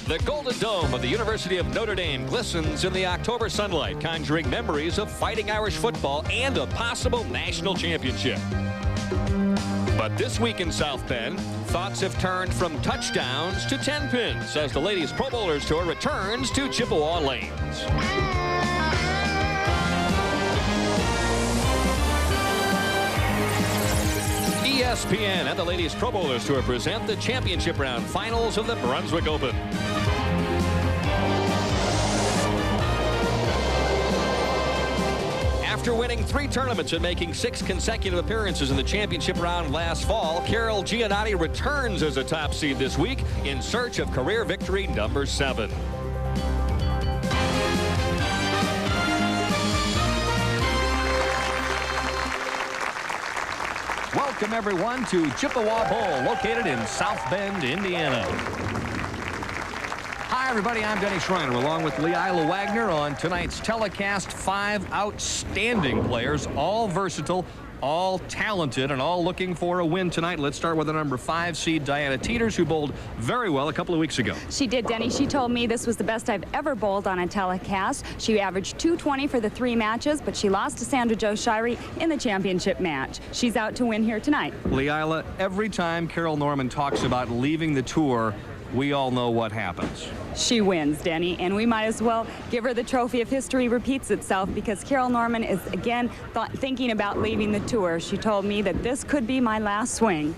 The Golden Dome of the University of Notre Dame glistens in the October sunlight, conjuring memories of Fighting Irish football and a possible national championship. But this week in South Bend, thoughts have turned from touchdowns to 10 pins as the Ladies Pro Bowlers Tour returns to Chippewa Lanes. ESPN and the Ladies Pro Bowlers Tour present the championship round finals of the Brunswick Open. After winning 3 tournaments and making 6 consecutive appearances in the championship round last fall, Carol Giannotti returns as a top seed this week in search of career victory number 7. Welcome, everyone, to Chippewa Bowl, located in South Bend, Indiana. Hi, everybody. I'm Denny Schreiner, along with Leila Wagner on tonight's telecast. 5 outstanding players, all versatile, all talented, and all looking for a win tonight. Let's start with the number 5 seed, Diana Teeters, who bowled very well a couple of weeks ago. She did, Denny. She told me this was the best I've ever bowled on a telecast. She averaged .220 for the 3 matches, but she lost to Sandra Jo Shirey in the championship match. She's out to win here tonight. Leila, every time Carol Norman talks about leaving the tour, we all know what happens. She wins, Denny, and we might as well give her the trophy if history repeats itself, because Carol Norman is again thinking about leaving the tour. She told me that this could be my last swing.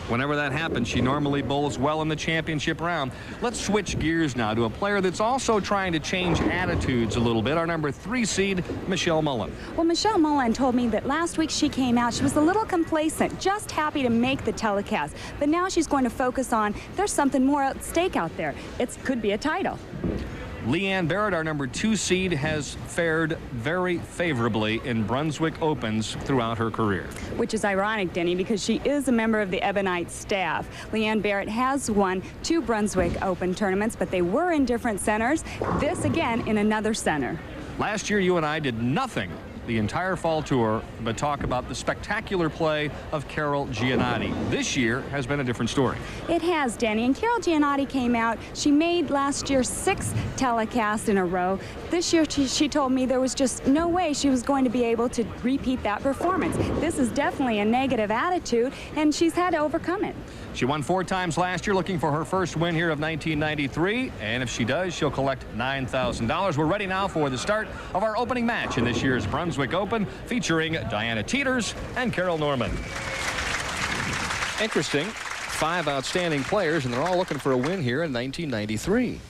Whenever that happens, she normally bowls well in the championship round. Let's switch gears now to a player that's also trying to change attitudes a little bit. Our number 3 seed, Michelle Mullen. Well, Michelle Mullen told me that last week she came out, she was a little complacent, just happy to make the telecast. But now she's going to focus on there's something more at stake out there. It could be a title. Leanne Barrett, our number 2 seed, has fared very favorably in Brunswick Opens throughout her career. Which is ironic, Denny, because she is a member of the Ebonite staff. Leanne Barrett has won 2 Brunswick Open tournaments, but they were in different centers. This, again, in another center. Last year, you and I did nothing the entire fall tour but talk about the spectacular play of Carol Giannotti. This year has been a different story. It has, Denny, and Carol Giannotti came out. She made last year 6 telecasts in a row. This year she told me there was just no way she was going to be able to repeat that performance. This is definitely a negative attitude, and she's had to overcome it. She won 4 times last year, looking for her first win here of 1993, and if she does, she'll collect $9,000. We're ready now for the start of our opening match in this year's Brunswick Open, featuring Diana Teeters and Carol Norman. Interesting. 5 outstanding players, and they're all looking for a win here in 1993.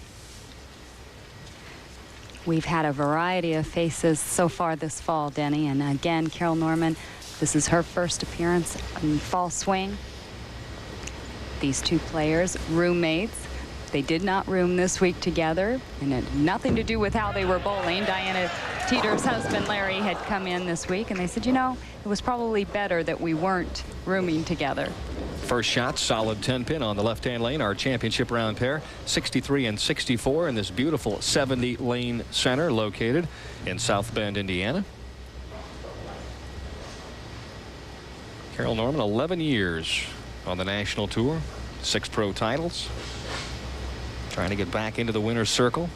We've had a variety of faces so far this fall, Denny, and again, Carol Norman, this is her first appearance in fall swing. These 2 players, roommates. They did not room this week together, and it had nothing to do with how they were bowling. Diana Teeters' husband, Larry, had come in this week, and they said, you know, it was probably better that we weren't rooming together. First shot, solid 10 pin on the left-hand lane. Our championship round pair, 63 and 64 in this beautiful 70 lane center located in South Bend, Indiana. Carol Norman, 11 years on the national tour, 6 pro titles, trying to get back into the winner's circle.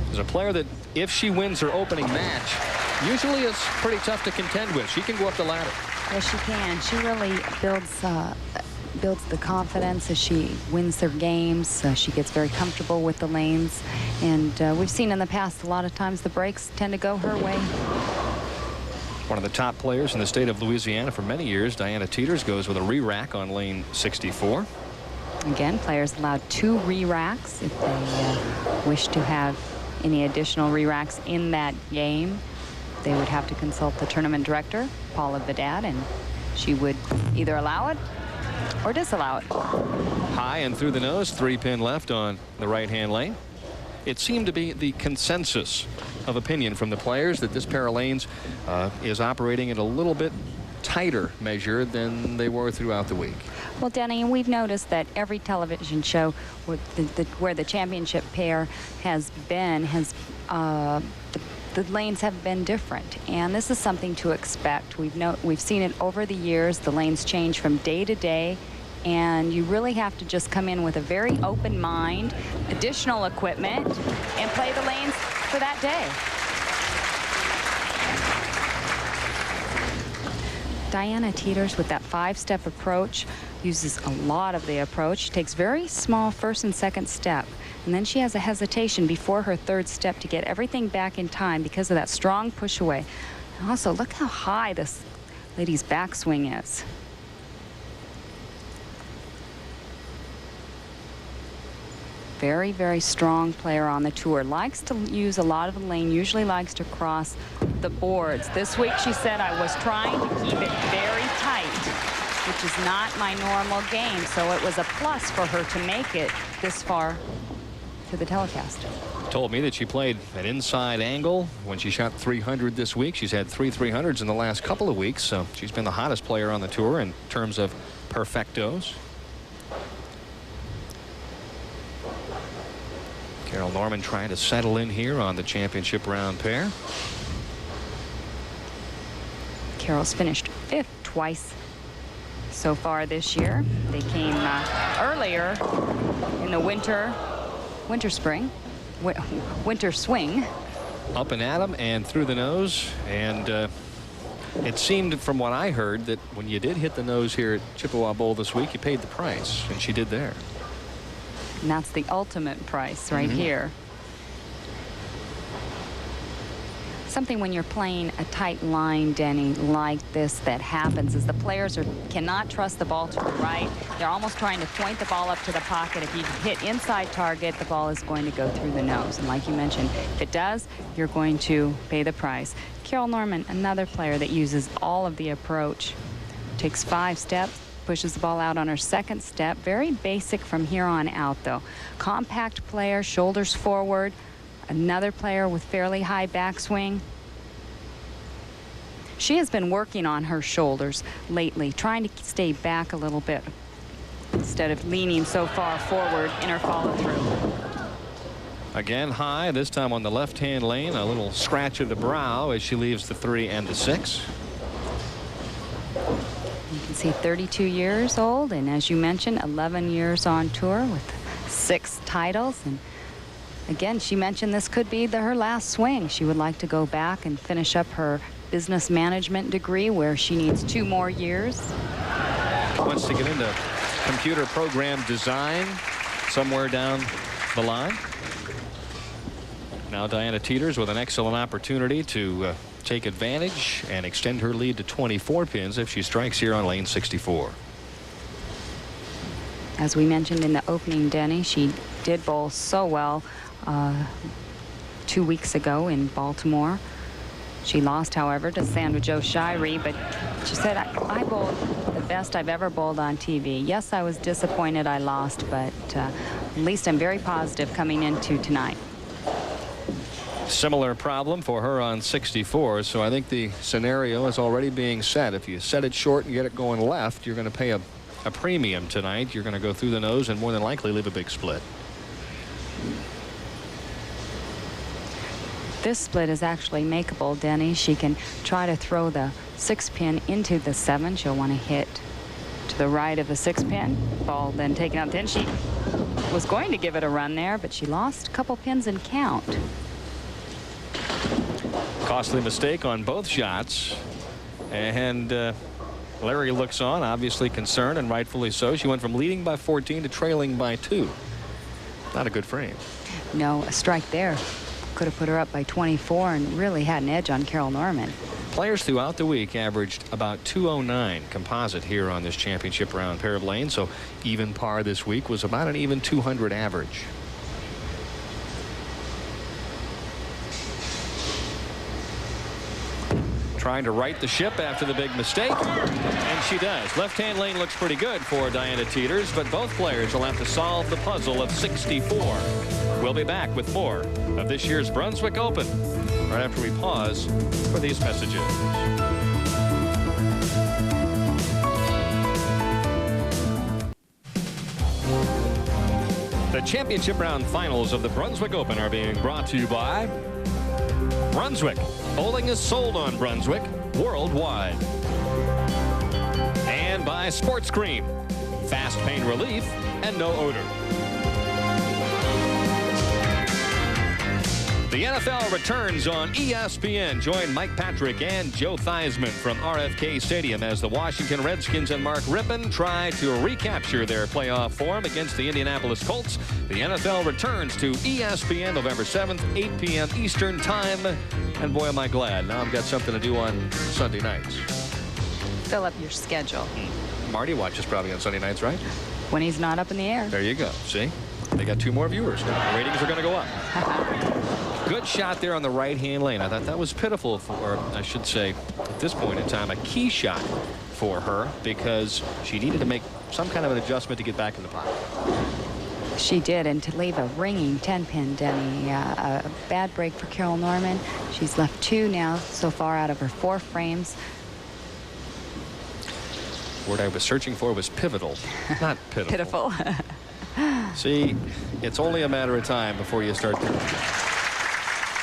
There's a player that, if she wins her opening match, usually is pretty tough to contend with. She can go up the ladder. Yes, she can. She really builds the confidence as she wins their games. She gets very comfortable with the lanes, and we've seen in the past a lot of times the breaks tend to go her way. One of the top players in the state of Louisiana for many years, Diana Teeters, goes with a re-rack on lane 64. Again, players allowed 2 re-racks if they wish to have any additional re-racks in that game. They would have to consult the tournament director, Paula Vidad, and she would either allow it or disallow it. High and through the nose, 3 pin left on the right-hand lane. It seemed to be the consensus of opinion from the players that this pair of lanes is operating at a little bit tighter measure than they were throughout the week. Well, Denny, we've noticed that every television show where the championship pair has been, the lanes have been different, and this is something to expect. We've seen it over the years. The lanes change from day to day, and you really have to just come in with a very open mind, additional equipment, and play the lanes for that day. Diana Teeters, with that 5-step approach, uses a lot of the approach. She takes very small first and second step, and then she has a hesitation before her 3rd step to get everything back in time because of that strong push away. And also, look how high this lady's backswing is. Very, very strong player on the tour. Likes to use a lot of the lane, usually likes to cross the boards. This week she said, I was trying to keep it very tight, which is not my normal game. So it was a plus for her to make it this far to the telecast. Told me that she played an inside angle when she shot 300 this week. She's had 3 300s in the last couple of weeks, so she's been the hottest player on the tour in terms of perfectos. Carol Norman trying to settle in here on the championship round pair. Carol's finished 5th twice so far this year. They came earlier in the winter swing. Up and at 'em and through the nose, and it seemed from what I heard that when you did hit the nose here at Chippewa Bowl this week, you paid the price, and she did there. And that's the ultimate price right here. Something when you're playing a tight line, Denny, like this that happens is the players cannot trust the ball to the right. They're almost trying to point the ball up to the pocket. If you hit inside target, the ball is going to go through the nose. And like you mentioned, if it does, you're going to pay the price. Carol Norman, another player that uses all of the approach, takes 5 steps, pushes the ball out on her 2nd step. Very basic from here on out, though. Compact player, shoulders forward. Another player with fairly high backswing. She has been working on her shoulders lately, trying to stay back a little bit instead of leaning so far forward in her follow-through. Again high, this time on the left-hand lane. A little scratch of the brow as she leaves the 3 and the 6. You can see 32 years old, and as you mentioned, 11 years on tour with 6 titles. And again, she mentioned this could be her last swing. She would like to go back and finish up her business management degree, where she needs 2 more years. Wants to get into computer program design somewhere down the line. Now Diana Teeters with an excellent opportunity to take advantage and extend her lead to 24 pins if she strikes here on lane 64. As we mentioned in the opening, Denny, she did bowl so well 2 weeks ago in Baltimore. She lost, however, to Sandra Jo Shirey, but she said, I bowled the best I've ever bowled on TV. Yes, I was disappointed I lost, but at least I'm very positive coming into tonight. Similar problem for her on 64, so I think the scenario is already being set. If you set it short and get it going left, you're going to pay a premium tonight. You're going to go through the nose and more than likely leave a big split. This split is actually makeable, Denny. She can try to throw the 6-pin into the 7. She'll want to hit to the right of the 6-pin. Ball then taken out. Then she was going to give it a run there, but she lost a couple pins in count. Costly mistake on both shots, and Larry looks on, obviously concerned, and rightfully so. She went from leading by 14 to trailing by 2. Not a good frame. No, a strike there could have put her up by 24 and really had an edge on Carol Norman. Players throughout the week averaged about 209 composite here on this championship round pair of lanes, so even par this week was about an even 200 average. Trying to right the ship after the big mistake, and she does. Left-hand lane looks pretty good for Diana Teeters, but both players will have to solve the puzzle of 64. We'll be back with more of this year's Brunswick Open right after we pause for these messages. The championship round finals of the Brunswick Open are being brought to you by Brunswick. Bowling is sold on Brunswick worldwide. And by Sports Cream. fast pain relief, and no odor. The NFL returns on ESPN. Join Mike Patrick and Joe Theismann from RFK Stadium as the Washington Redskins and Mark Rippon try to recapture their playoff form against the Indianapolis Colts. The NFL returns to ESPN November 7th, 8 p.m. Eastern Time. And boy, am I glad. Now I've got something to do on Sunday nights. Fill up your schedule. Marty watches probably on Sunday nights, right? When he's not up in the air. There you go. See? They got 2 more viewers now. The ratings are going to go up. Good shot there on the right-hand lane. I thought that was pitiful for, I should say, at this point in time, a key shot for her because she needed to make some kind of an adjustment to get back in the pocket. She did, and to leave a ringing 10-pin, Denny. A bad break for Carol Norman. She's left 2 now so far out of her 4 frames. The word I was searching for was pivotal, not pitiful. Pitiful. See, it's only a matter of time before you start to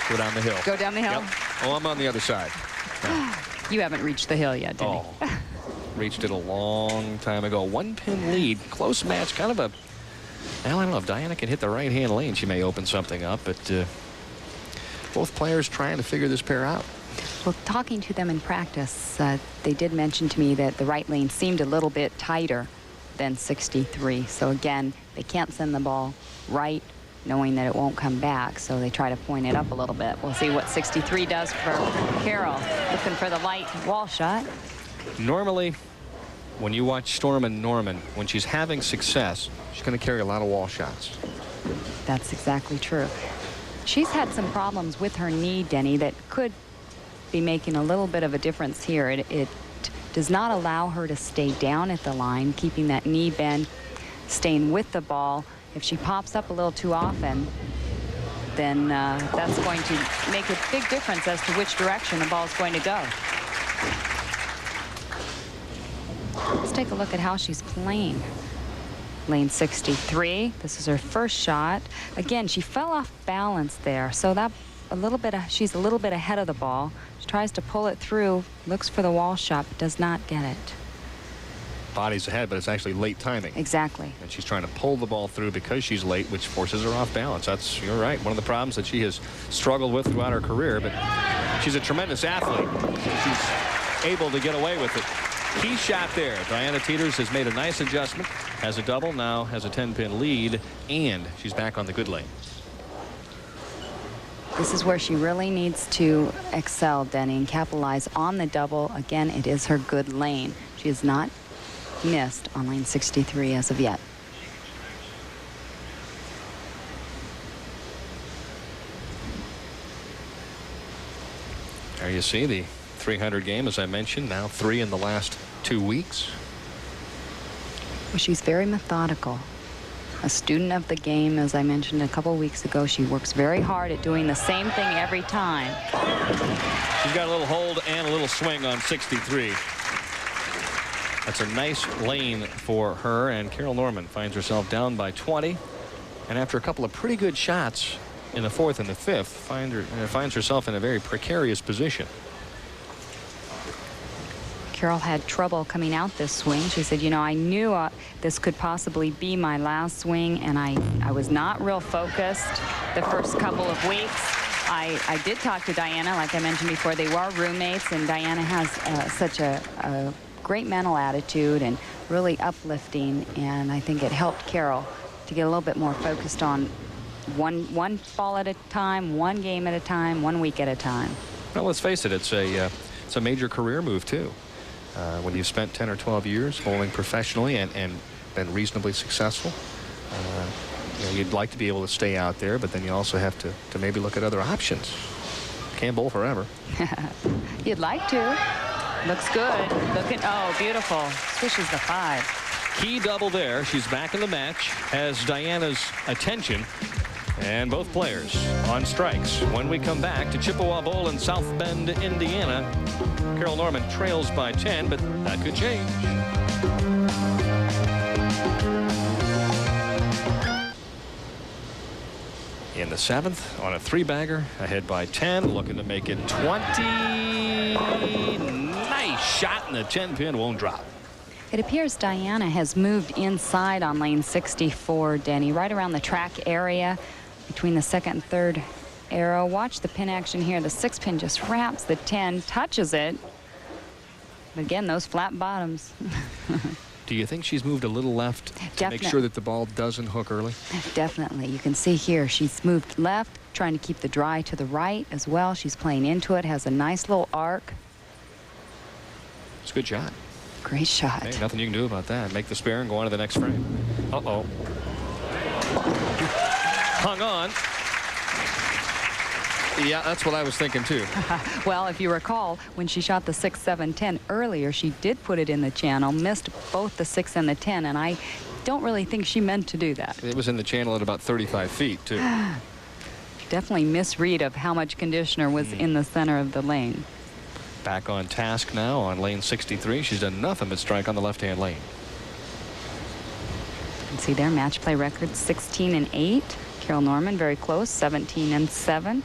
go down the hill. Go down the hill? Yep. Oh, I'm on the other side. No. You haven't reached the hill yet, Denny. Oh, reached it a long time ago. 1-pin lead, close match, kind of a, well, I don't know if Diana can hit the right-hand lane. She may open something up, but both players trying to figure this pair out. Well, talking to them in practice, they did mention to me that the right lane seemed a little bit tighter than 63. So again, they can't send the ball right, knowing that it won't come back. So they try to point it up a little bit. We'll see what 63 does for Carol. Looking for the light wall shot. Normally, when you watch Storm and Norman, when she's having success, she's going to carry a lot of wall shots. That's exactly true. She's had some problems with her knee, Denny, that could be making a little bit of a difference here. It does not allow her to stay down at the line, keeping that knee bend, staying with the ball. If she pops up a little too often, then that's going to make a big difference as to which direction the ball is going to go. Let's take a look at how she's playing. Lane 63. This is her first shot. Again, she fell off balance there, so that she's a little bit ahead of the ball. She tries to pull it through, looks for the wall shot, but does not get it. Body's ahead, but it's actually late timing. Exactly. And she's trying to pull the ball through because she's late, which forces her off balance. You're right, one of the problems that she has struggled with throughout her career, but she's a tremendous athlete. She's able to get away with it. Key shot there. Diana Teeters has made a nice adjustment, has a double, now has a 10-pin lead, and she's back on the good lane. This is where she really needs to excel, Denny, and capitalize on the double. Again, it is her good lane. She has not missed on lane 63 as of yet. There you see the 300 game, as I mentioned, now 3 in the last 2 weeks. Well, she's very methodical. A student of the game, as I mentioned a couple weeks ago. She works very hard at doing the same thing every time. She's got a little hold and a little swing on 63. That's a nice lane for her, and Carol Norman finds herself down by 20. And after a couple of pretty good shots in the 4th and the 5th, finds herself in a very precarious position. Carol had trouble coming out this swing. She said, you know, I knew this could possibly be my last swing, and I was not real focused the first couple of weeks. I did talk to Diana, like I mentioned before. They were roommates, and Diana has such a great mental attitude and really uplifting, and I think it helped Carol to get a little bit more focused on one ball at a time, one game at a time, 1 week at a time. Well, let's face it, it's a major career move, too. When you've spent 10 or 12 years bowling professionally and been reasonably successful, you'd like to be able to stay out there, but then you also have to maybe look at other options. Can't bowl forever. You'd like to. Looks good. Oh, beautiful. Swishes the 5. Key double there. She's back in the match, has Diana's attention, and both players on strikes. When we come back to Chippewa Bowl in South Bend, Indiana, Carol Norman trails by 10, but that could change. In the 7th on a 3-bagger, ahead by 10, looking to make it 20. Nice shot, and the 10-pin won't drop. It appears Diana has moved inside on lane 64, Denny, right around the track area between the second and third arrow. Watch the pin action here. The 6 pin just wraps the 10, touches it. But again, those flat bottoms. Do you think she's moved a little left to make sure that the ball doesn't hook early? Definitely. You can see here she's moved left, trying to keep the dry to the right as well. She's playing into it, has a nice little arc. It's a good shot. Great shot. Hey, nothing you can do about that. Make the spare and go on to the next frame. Uh-oh. Hung on. Yeah, that's what I was thinking too. Well, if you recall, when she shot the 6, 7, 10 earlier, she did put it in the channel, missed both the 6 and the 10, and I don't really think she meant to do that. It was in the channel at about 35 feet too. Definitely misread of how much conditioner was in the center of the lane. Back on task now on lane 63. She's done nothing but strike on the left-hand lane. You can see their match play record 16 and 8. Carol Norman very close, 17 and 7.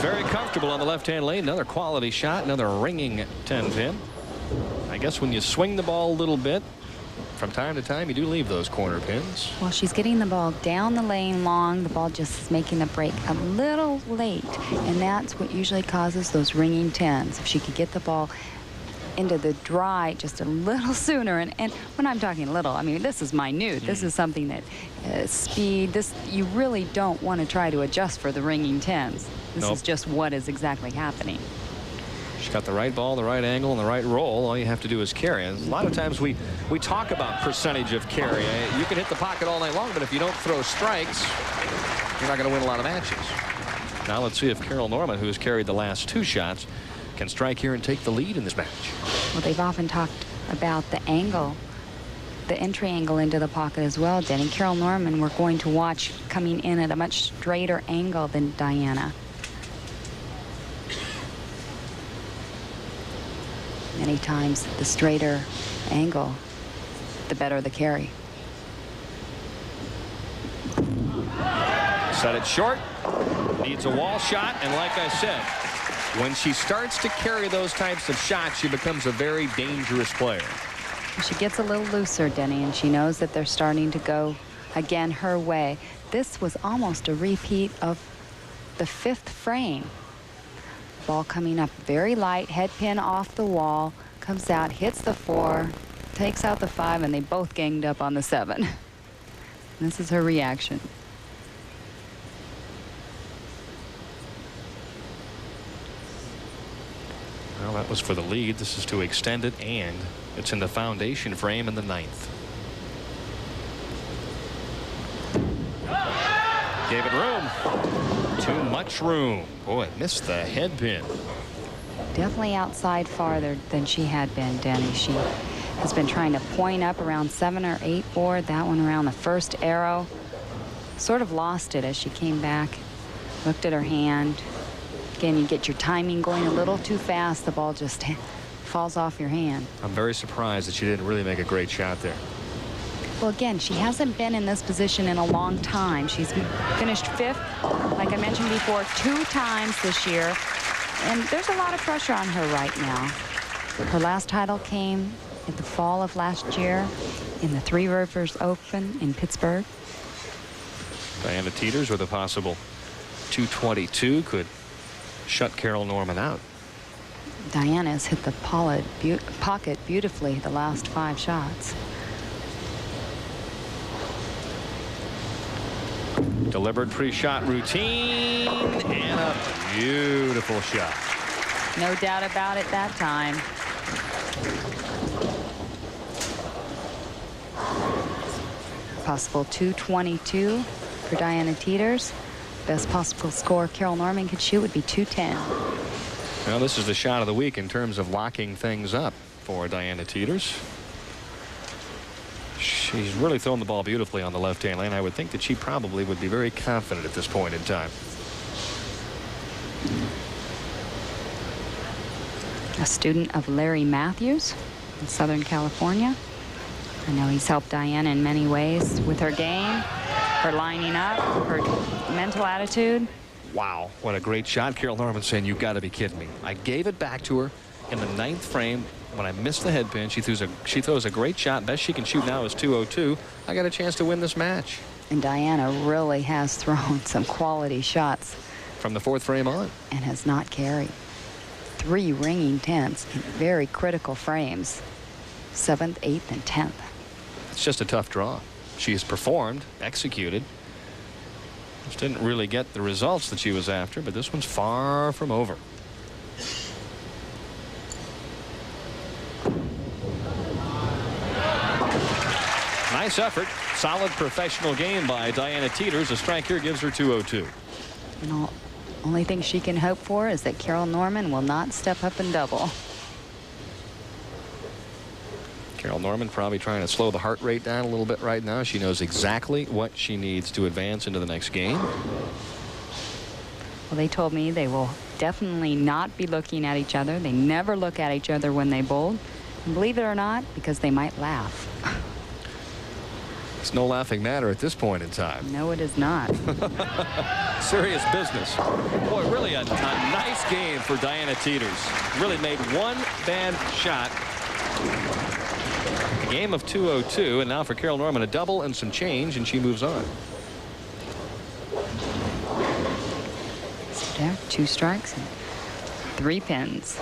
Very comfortable on the left-hand lane. Another quality shot, another ringing 10-pin. I guess when you swing the ball a little bit, from time to time, you do leave those corner pins. Well, she's getting the ball down the lane long. The ball just is making the break a little late, and that's what usually causes those ringing 10s. If she could get the ball into the dry just a little sooner, and when I'm talking little, I mean, this is minute. This is something that speed, this, you really don't want to try to adjust for the ringing 10s. This is just what is exactly happening. She's got the right ball, the right angle, and the right roll. All you have to do is carry. And a lot of times we talk about percentage of carry. You can hit the pocket all night long, but if you don't throw strikes, you're not going to win a lot of matches. Now let's see if Carol Norman, who has carried the last 2 shots, can strike here and take the lead in this match. Well, they've often talked about the angle, the entry angle into the pocket as well, Denny. Carol Norman, we're going to watch coming in at a much straighter angle than Diana. Many times, the straighter angle, the better the carry. Set it short. Needs a wall shot. And like I said, when she starts to carry those types of shots, she becomes a very dangerous player. She gets a little looser, Denny, and she knows that they're starting to go again her way. This was almost a repeat of the 5th frame. Ball coming up very light, head pin off the wall, comes out, hits the 4, takes out the 5, and they both ganged up on the 7. This is her reaction. Well, that was for the lead. This is to extend it, and it's in the foundation frame in the 9th. Gave it room. Too much room. Boy, missed the head pin. Definitely outside farther than she had been, Denny. She has been trying to point up around 7 or 8 board. That one around the first arrow. Sort of lost it as she came back. Looked at her hand. Again, you get your timing going a little too fast. The ball just falls off your hand. I'm very surprised that she didn't really make a great shot there. Well, again, she hasn't been in this position in a long time. She's finished 5th, like I mentioned before, 2 times this year. And there's a lot of pressure on her right now. Her last title came in the fall of last year in the Three Rivers Open in Pittsburgh. Diana Teeters with a possible 222 could shut Carol Norman out. Diana has hit the pocket beautifully the last 5 shots. Deliberate pre-shot routine and a beautiful shot. No doubt about it that time. Possible 222 for Diana Teeters. Best possible score Carol Norman could shoot would be 210. Well, this is the shot of the week in terms of locking things up for Diana Teeters. She's really thrown the ball beautifully on the left-hand lane. I would think that she probably would be very confident at this point in time. A student of Larry Matthews in Southern California. I know he's helped Diana in many ways with her game, her lining up, her mental attitude. Wow, what a great shot. Carol Norman saying, "You've got to be kidding me." I gave it back to her in the 9th frame when I missed the head pin. She throws a great shot. Best she can shoot now is 202. I got a chance to win this match. And Diana really has thrown some quality shots from the 4th frame on. And has not carried. 3 ringing 10s in very critical frames. 7th, 8th, and 10th. It's just a tough draw. She has performed, executed. Just didn't really get the results that she was after, but this one's far from over. Nice effort. Solid professional game by Diana Teeters. A strike here gives her 202. And only thing she can hope for is that Carol Norman will not step up and double. Carol Norman probably trying to slow the heart rate down a little bit right now. She knows exactly what she needs to advance into the next game. Well, they told me they will definitely not be looking at each other. They never look at each other when they bowl. And believe it or not, because they might laugh. It's no laughing matter at this point in time. No, it is not. Serious business. Boy, really a nice game for Diana Teeters. Really made one bad shot. A game of 202, and now for Carol Norman a double and some change, and she moves on. So there, 2 strikes and 3 pins.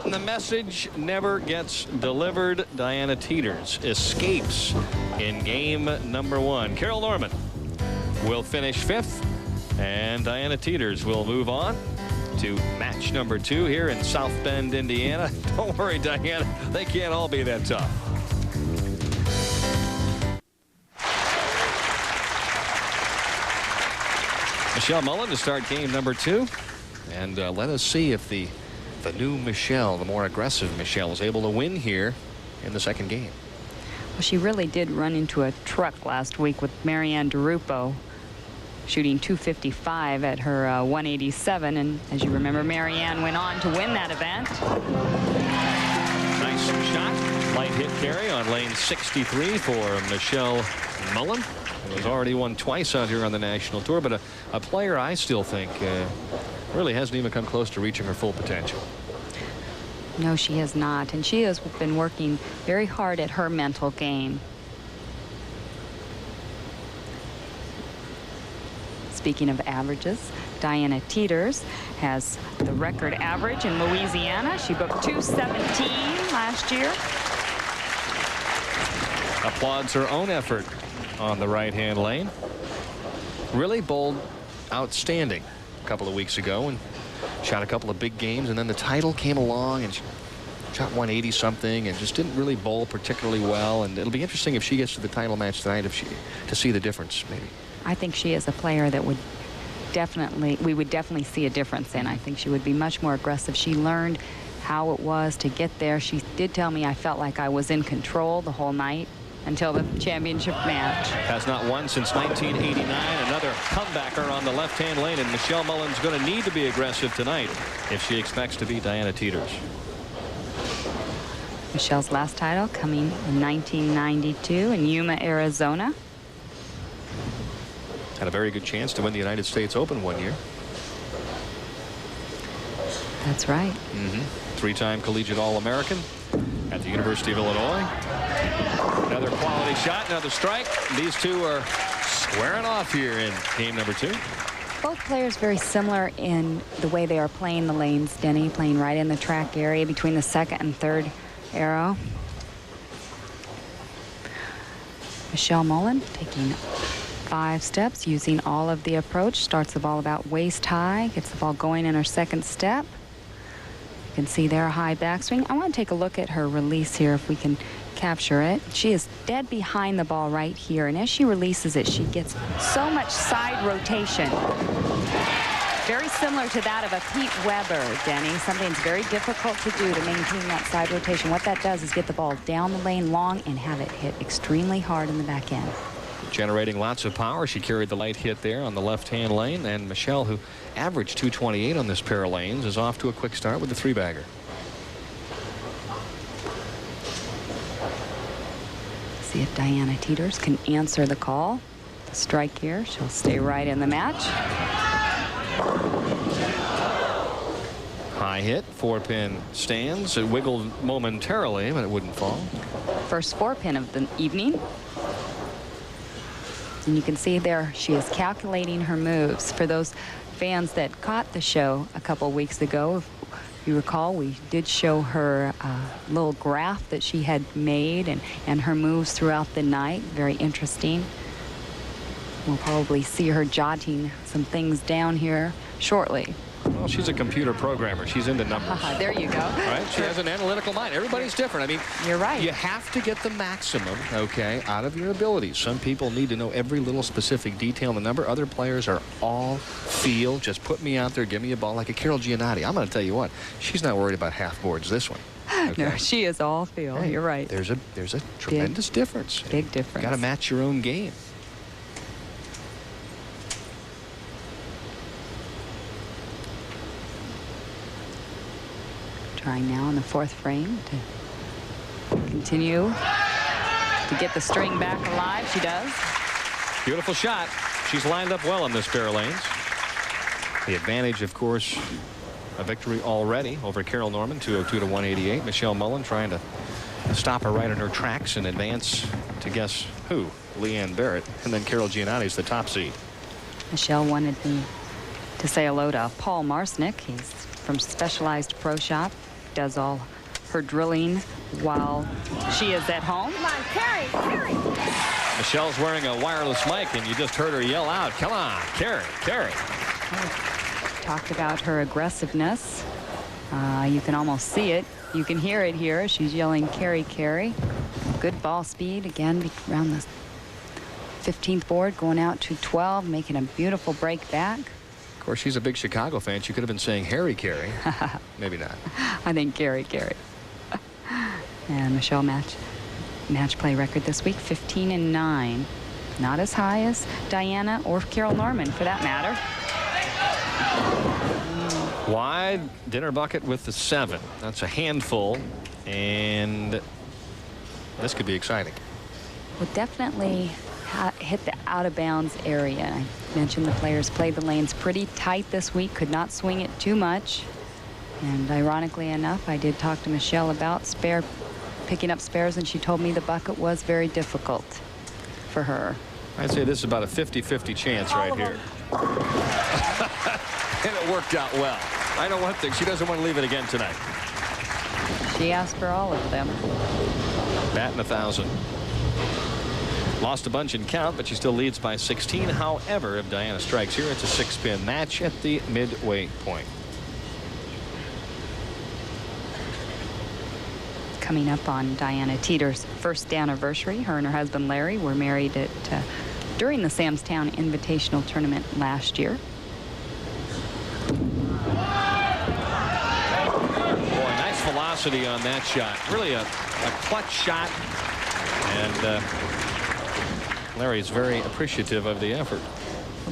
The message never gets delivered. Diana Teeters escapes in game number 1. Carol Norman will finish 5th, and Diana Teeters will move on to match number 2 here in South Bend, Indiana. Don't worry, Diana, they can't all be that tough. Michelle Mullen to start game number 2, and let us see if the new Michelle, the more aggressive Michelle, is able to win here in the 2nd game. Well, she really did run into a truck last week with Marianne DeRupo shooting 255 at her 187, and as you remember, Marianne went on to win that event. Nice shot. Light hit carry on lane 63 for Michelle Mullen, who has already won twice out here on the national tour, but a player I still think really hasn't even come close to reaching her full potential. No, she has not, and she has been working very hard at her mental game. Speaking of averages, Diana Teeters has the record average in Louisiana. She booked 217 last year. Applauds her own effort on the right-hand lane. Really bowled outstanding a couple of weeks ago and shot a couple of big games, and then the title came along and she shot 180 something and just didn't really bowl particularly well. And it'll be interesting if she gets to the title match tonight to see the difference maybe. I think she is a player that we would definitely see a difference in. I think she would be much more aggressive. She learned how it was to get there. She did tell me I felt like I was in control the whole night until the championship match. Has not won since 1989. Another comebacker on the left-hand lane, and Michelle Mullen's going to need to be aggressive tonight if she expects to beat Diana Teeters. Michelle's last title coming in 1992 in Yuma, Arizona. Had a very good chance to win the United States Open one year. That's right. Three-time collegiate All-American at the University of Illinois. Another quality shot, another strike. These two are squaring off here in game number 2. Both players very similar in the way they are playing the lanes. Denny playing right in the track area between the 2nd and 3rd arrow. Michelle Mullen taking 5 steps, using all of the approach. Starts the ball about waist high, gets the ball going in her 2nd step. You can see there a high backswing. I want to take a look at her release here if we can capture it. She is dead behind the ball right here, and as she releases it, she gets so much side rotation. Very similar to that of a Pete Weber, Denny. Something that's very difficult to do to maintain that side rotation. What that does is get the ball down the lane long and have it hit extremely hard in the back end. Generating lots of power. She carried the light hit there on the left-hand lane. And Michelle, who averaged 228 on this pair of lanes, is off to a quick start with the three-bagger. See if Diana Teeters can answer the call. The strike here. She'll stay right in the match. High hit, 4-pin stands. It wiggled momentarily, but it wouldn't fall. First 4-pin of the evening. And you can see there she is calculating her moves. For those fans that caught the show a couple weeks ago, if you recall, we did show her a little graph that she had made and her moves throughout the night. Very interesting. We'll probably see her jotting some things down here shortly. Well, she's a computer programmer. She's into numbers. There you go. Right? She has an analytical mind. Everybody's different. I mean, you're right. You have to get the maximum, okay, out of your abilities. Some people need to know every little specific detail in the number. Other players are all feel. Just put me out there, give me a ball like a Carol Giannotti. I'm going to tell you what, she's not worried about half boards this one. Okay? No, she is all feel. Hey, you're right. There's a tremendous difference. Big difference. Got to match your own game. Trying now in the 4th frame to continue to get the string back alive. She does. Beautiful shot. She's lined up well on this pair of lanes. The advantage, of course, a victory already over Carol Norman, 202 to 188. Michelle Mullen trying to stop her right in her tracks and advance to guess who? Leanne Barrett. And then Carol Giannotti's the top seed. Michelle wanted me to say hello to Paul Marsnick. He's from Specialized Pro Shop. Does all her drilling while she is at home. Come on, Carrie. Michelle's wearing a wireless mic, and you just heard her yell out, "Come on, Carrie." Talked about her aggressiveness. You can almost see it. You can hear it here. She's yelling, "Carrie." Good ball speed again around the 15th board, going out to 12, making a beautiful break back. Of course, she's a big Chicago fan. She could have been saying Harry Carey. Maybe not. I think Carrie. And Michelle match play record this week, 15-9. Not as high as Diana or Carol Norman, for that matter. Wide dinner bucket with the 7. That's a handful, and this could be exciting. Will definitely hit the out-of-bounds area. I mentioned the players played the lanes pretty tight this week, could not swing it too much. And ironically enough, I did talk to Michelle about picking up spares, and she told me the bucket was very difficult for her. I'd say this is about a 50-50 chance right here. And it worked out well. I know one thing, she doesn't want to leave it again tonight. She asked for all of them. Batting 1,000. Lost a bunch in count, but she still leads by 16. However, if Diana strikes here, it's a 6-pin match at the midway point. Coming up on Diana Teeter's first anniversary. Her and her husband Larry were married during the Samstown Invitational Tournament last year. Boy, nice velocity on that shot. Really a clutch shot. And Larry's very appreciative of the effort.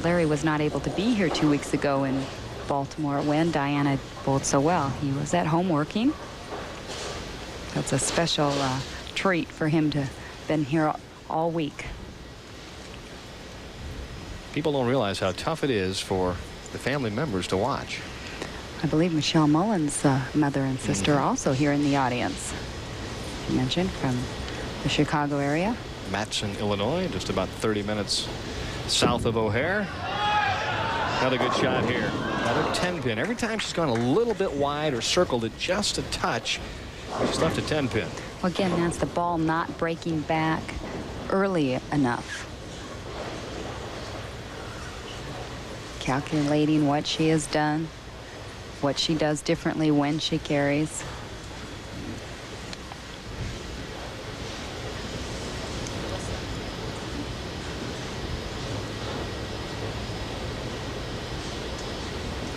Larry was not able to be here 2 weeks ago in Baltimore when Diana bowled so well. He was at home working. That's a special treat for him to have been here all week. People don't realize how tough it is for the family members to watch. I believe Michelle Mullen's mother and sister are also here in the audience. You mentioned from the Chicago area. Matson, Illinois, just about 30 minutes south of O'Hare. Another good shot here. Another 10-pin. Every time she's gone a little bit wide or circled it just a touch, she's left a 10-pin. Well, again, that's the ball not breaking back early enough. Calculating what she has done, what she does differently when she carries.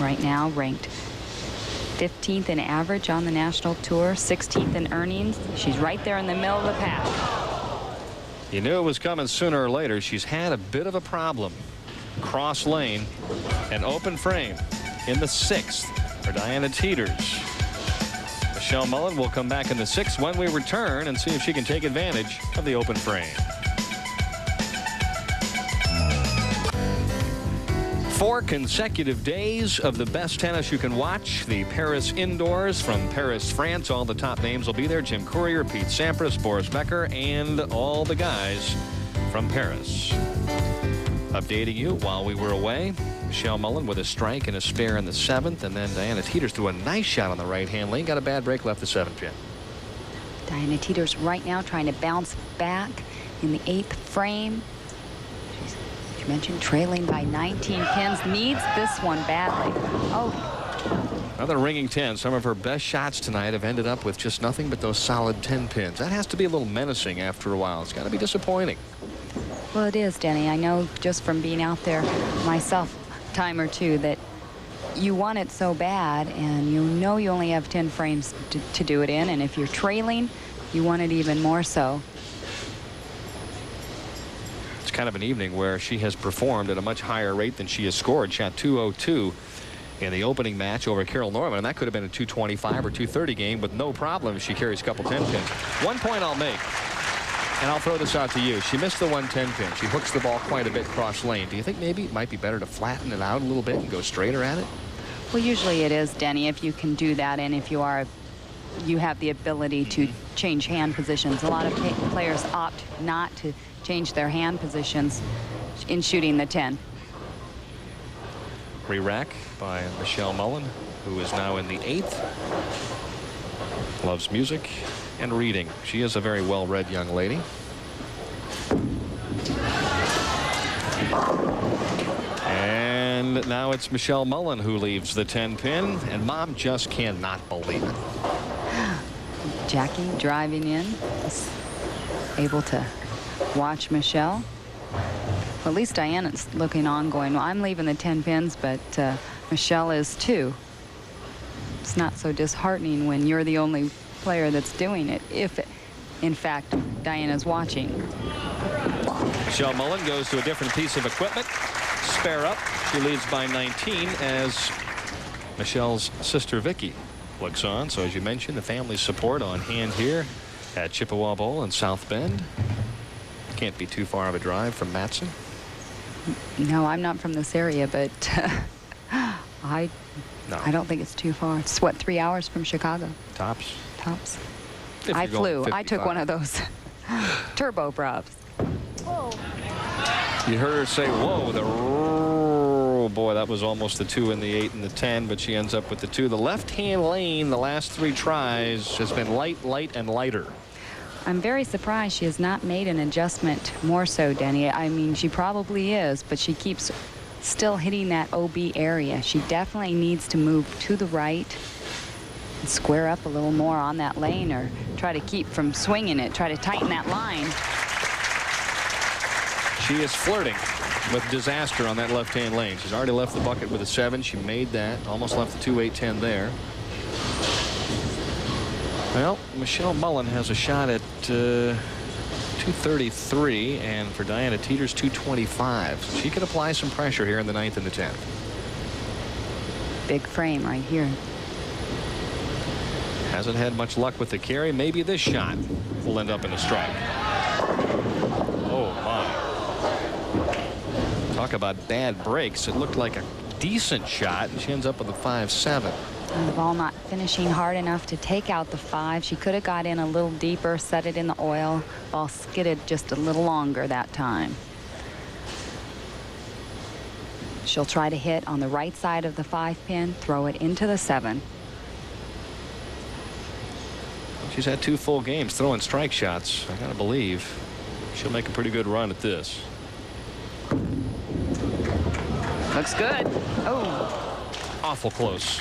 right now, ranked 15th in average on the national tour, 16th in earnings. She's right there in the middle of the pack. You knew it was coming sooner or later. She's had a bit of a problem. Cross lane, an open frame in the 6th for Diana Teeters. Michelle Mullen will come back in the 6th when we return and see if she can take advantage of the open frame. 4 consecutive days of the best tennis you can watch. The Paris indoors from Paris, France. All the top names will be there. Jim Courier, Pete Sampras, Boris Becker, and all the guys from Paris. Updating you while we were away, Michelle Mullen with a strike and a spare in the 7th, and then Diana Teeters threw a nice shot on the right-hand lane. Got a bad break, left the 7th pin. Diana Teeters right now trying to bounce back in the 8th frame. You mentioned trailing by 19 pins, needs this one badly. Oh, another ringing 10. Some of her best shots tonight have ended up with just nothing but those solid 10 pins. That has to be a little menacing after a while. It's got to be disappointing. well, it is, Denny. I know just from being out there myself a time or two that you want it so bad, and you know you only have 10 frames to do it in, and if you're trailing, you want it even more so. It's kind of an evening where she has performed at a much higher rate than she has scored. Shot 202 in the opening match over Carol Norman, and that could have been a 225 or 230 game with no problem if she carries a couple 10 pins. One point I'll make, and I'll throw this out to you. She missed the 110 pin. She hooks the ball quite a bit cross lane. Do you think maybe it might be better to flatten it out a little bit and go straighter at it? Well, usually it is, Denny, if you can do that, and if you have the ability to change hand positions. A lot of players opt not to change their hand positions in shooting the 10. Re-rack by Michelle Mullen, who is now in the 8th. Loves music and reading. She is a very well-read young lady. And now it's Michelle Mullen who leaves the 10 pin, and Mom just cannot believe it. Jackie driving in, able to watch Michelle. Well, at least Diana's looking on going, well, I'm leaving the 10 pins, but Michelle is too. It's not so disheartening when you're the only player that's doing it, if in fact Diana's watching. Michelle Mullen goes to a different piece of equipment. Spare up. She leads by 19 as Michelle's sister Vicky looks on. So as you mentioned, the family support on hand here at Chippewa Bowl in South Bend. Can't be too far of a drive from Matson. No, I'm not from this area, but I don't think it's too far. It's what, 3 hours from Chicago? Tops. Tops. I flew. I took one of those turboprops. Whoa. You heard her say, whoa, oh boy, that was almost the 2 and the 8 and the 10, but she ends up with the 2. The left-hand lane, the last 3 tries, has been light, light, and lighter. I'm very surprised she has not made an adjustment more so, Denny. I mean, she probably is, but she keeps still hitting that OB area. She definitely needs to move to the right and square up a little more on that lane, or try to keep from swinging it, try to tighten that line. She is flirting with disaster on that left-hand lane. She's already left the bucket with a 7. She made that. Almost left the 2, 8, 10 there. Well, Michelle Mullen has a shot at 233, and for Diana Teeters, 225. So she could apply some pressure here in the 9th and the 10th. Big frame right here. Hasn't had much luck with the carry. Maybe this shot will end up in a strike. Oh, my. Talk about bad breaks. It looked like a decent shot, and she ends up with a 5-7. And the ball not finishing hard enough to take out the 5. She could have got in a little deeper, set it in the oil. Ball skidded just a little longer that time. She'll try to hit on the right side of the 5 pin, throw it into the 7. She's had 2 full games throwing strike shots. I gotta believe she'll make a pretty good run at this. Looks good. Oh. Awful close.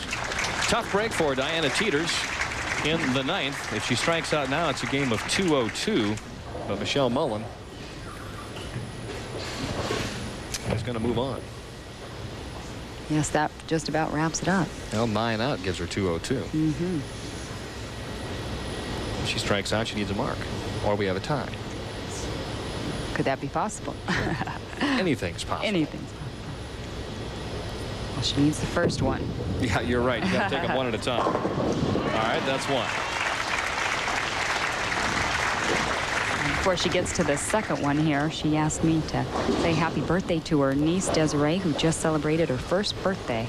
Tough break for Diana Teeters in the 9th. If she strikes out now, it's a game of 202. But Michelle Mullen is going to move on. Yes, that just about wraps it up. Well, 9 out gives her 202. If she strikes out, she needs a mark. Or we have a tie. Could that be possible? Anything's possible. Anything's possible. Well, she needs the first one. Yeah, you're right. You got to take them one at a time. All right, that's one. Before she gets to the second one here, she asked me to say happy birthday to her niece, Desiree, who just celebrated her first birthday.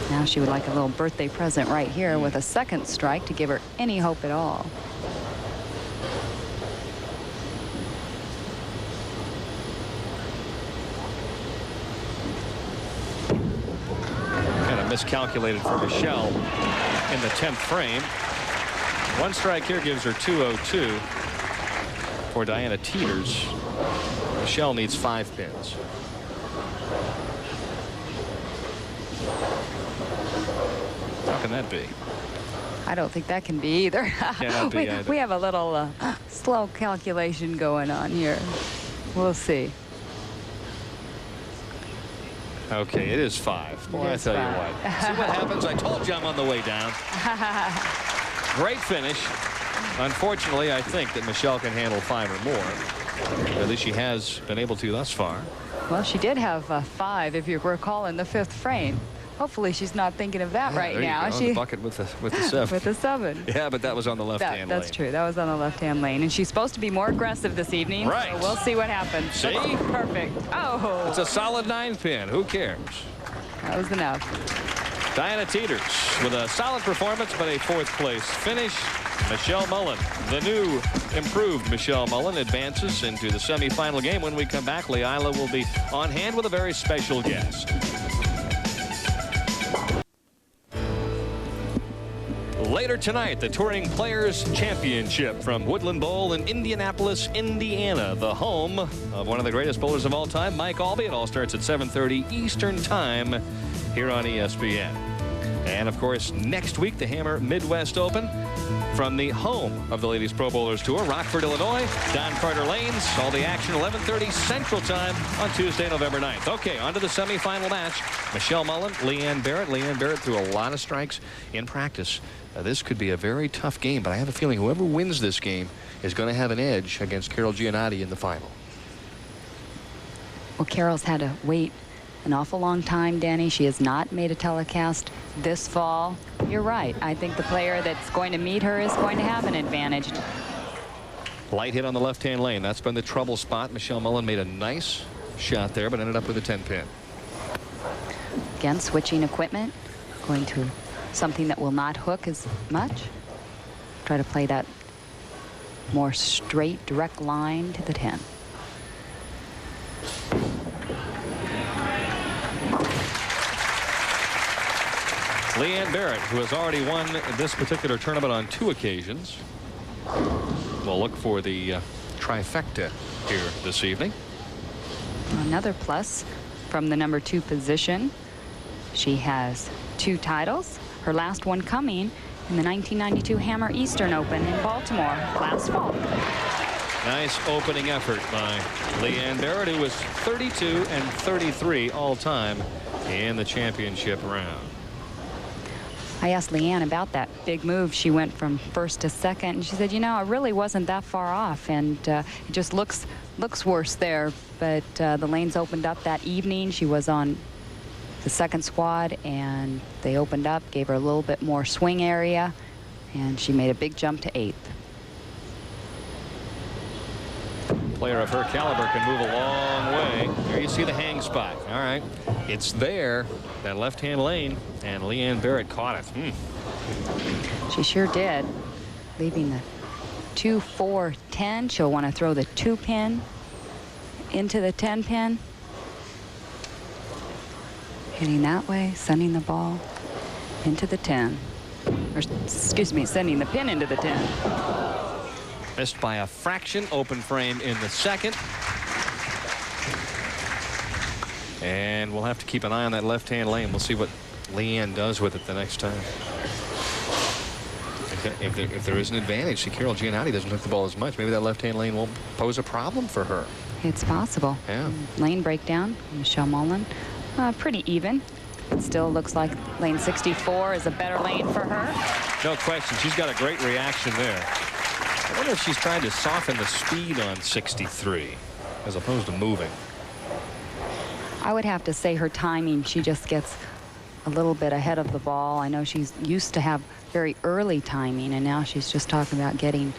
Now she would like a little birthday present right here with a second strike to give her any hope at all. Kind of miscalculated for Michelle in the 10th frame. One strike here gives her 202 for Diana Teeters. Michelle needs 5 pins. How can that be? I don't think that can be either. Cannot be either. We have a little slow calculation going on here. We'll see. Okay, it is 5. Boy, I tell you what. See what happens? I told you I'm on the way down. Great finish. Unfortunately, I think that Michelle can handle 5 or more. At least she has been able to thus far. Well, she did have 5, if you recall, in the 5th frame. Hopefully, she's not thinking of that right now. She the bucket with the 7. With the 7. Yeah, but that was on the left-hand lane. That's true. That was on the left-hand lane, and she's supposed to be more aggressive this evening. Right. So we'll see what happens. See? Perfect. Oh. It's a solid 9 pin. Who cares? That was enough. Diana Teeters with a solid performance, but a 4th place finish. Michelle Mullen, the new improved Michelle Mullen, advances into the semifinal game. When we come back, Leila will be on hand with a very special guest. Later tonight, the Touring Players Championship from Woodland Bowl in Indianapolis, Indiana, the home of one of the greatest bowlers of all time, Mike Albee. It all starts at 7:30 Eastern Time here on ESPN. And, of course, next week, the Hammer Midwest Open from the home of the Ladies Pro Bowlers Tour, Rockford, Illinois, Don Carter Lanes. All the action 11:30 Central Time on Tuesday, November 9th. Okay, on to the semifinal match. Michelle Mullen, Leanne Barrett. Leanne Barrett threw a lot of strikes in practice. This could be a very tough game, but I have a feeling whoever wins this game is going to have an edge against Carol Giannotti in the final. Well, Carol's had to wait an awful long time, Danny. She has not made a telecast this fall. You're right. I think the player that's going to meet her is going to have an advantage. Light hit on the left-hand lane. That's been the trouble spot. Michelle Mullen made a nice shot there, but ended up with a 10 pin. Again, switching equipment, going to something that will not hook as much. Try to play that more straight, direct line to the 10. Leanne Barrett, who has already won this particular tournament on 2 occasions, will look for the trifecta here this evening. Another plus from the number 2 position. She has 2 titles. Her last one coming in the 1992 Hammer Eastern Open in Baltimore last fall. Nice opening effort by Leanne Barrett, who was 32 and 33 all time in the championship round. I asked Leanne about that big move. She went from first to second, and she said, you know, it really wasn't that far off, and it just looks worse there. But the lanes opened up that evening. She was on the second squad, and they opened up, gave her a little bit more swing area, and she made a big jump to 8th. Player of her caliber can move a long way. There you see the hang spot. All right, it's there, that left-hand lane, and Leanne Barrett caught it. She sure did, leaving the 2, 4, 10. She'll want to throw the 2 pin into the 10 pin. Hitting that way, sending the ball into the 10. Or, excuse me, sending the pin into the 10. Missed by a fraction. Open frame in the second. And we'll have to keep an eye on that left-hand lane. We'll see what Leanne does with it the next time. If there is an advantage, see, Carol Giannotti doesn't hook the ball as much. Maybe that left-hand lane won't pose a problem for her. It's possible. Yeah. Lane breakdown, Michelle Mullen, pretty even. It still looks like lane 64 is a better lane for her. No question. She's got a great reaction there. I wonder if she's trying to soften the speed on 63 as opposed to moving. I would have to say her timing, she just gets a little bit ahead of the ball. I know she's used to have very early timing, and now she's just talking about getting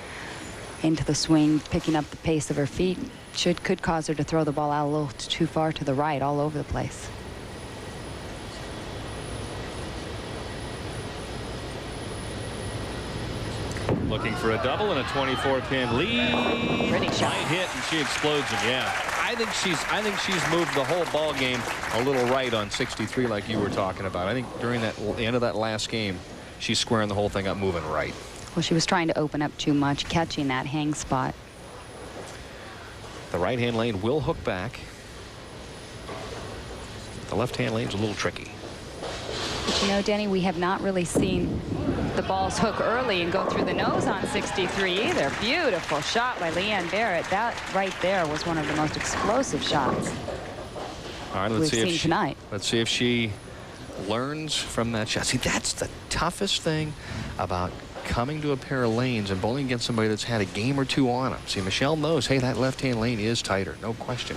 into the swing, picking up the pace of her feet. Could cause her to throw the ball out a little too far to the right, all over the place. Looking for a double and a 24-pin lead. Pretty shot. Light hit, and she explodes him. Yeah, I think she's moved the whole ball game a little right on 63, like you were talking about. I think during the end of that last game, she's squaring the whole thing up, moving right. Well, she was trying to open up too much, catching that hang spot. The right-hand lane will hook back. The left-hand lane's a little tricky. But you know, Denny, we have not really seen the balls hook early and go through the nose on 63 either. Beautiful shot by Leanne Barrett. That right there was one of the most explosive shots All right, let's we've seen tonight. Let's see if she learns from that shot. See, that's the toughest thing about coming to a pair of lanes and bowling against somebody that's had a game or two on them. See, Michelle knows, hey, that left-hand lane is tighter, no question.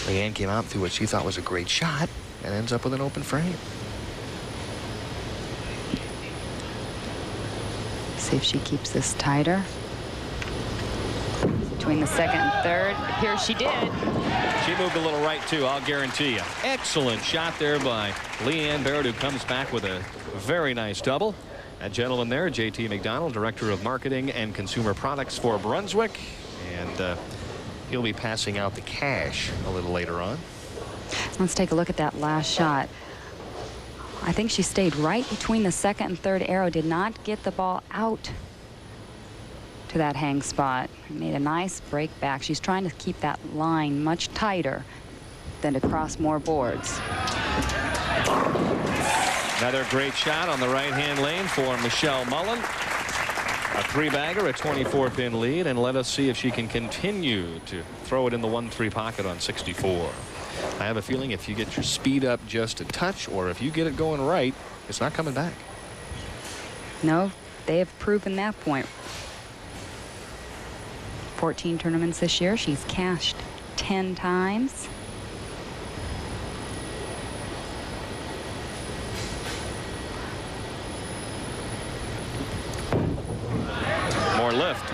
Leanne came out through what she thought was a great shot and ends up with an open frame. See if she keeps this tighter. Between the second and third. Here she did. She moved a little right, too, I'll guarantee you. Excellent shot there by Leanne Barrett, who comes back with a very nice double. That gentleman there, J.T. McDonald, Director of Marketing and Consumer Products for Brunswick. And he'll be passing out the cash a little later on. Let's take a look at that last shot. I think she stayed right between the second and third arrow, did not get the ball out to that hang spot. Made a nice break back. She's trying to keep that line much tighter than to cross more boards. Another great shot on the right-hand lane for Michelle Mullen. A three-bagger, a 24-pin lead, and let us see if she can continue to throw it in the 1-3 pocket on 64. I have a feeling if you get your speed up just a touch, or if you get it going right, it's not coming back. No, they have proven that point. 14 tournaments this year. She's cashed 10 times. More lift.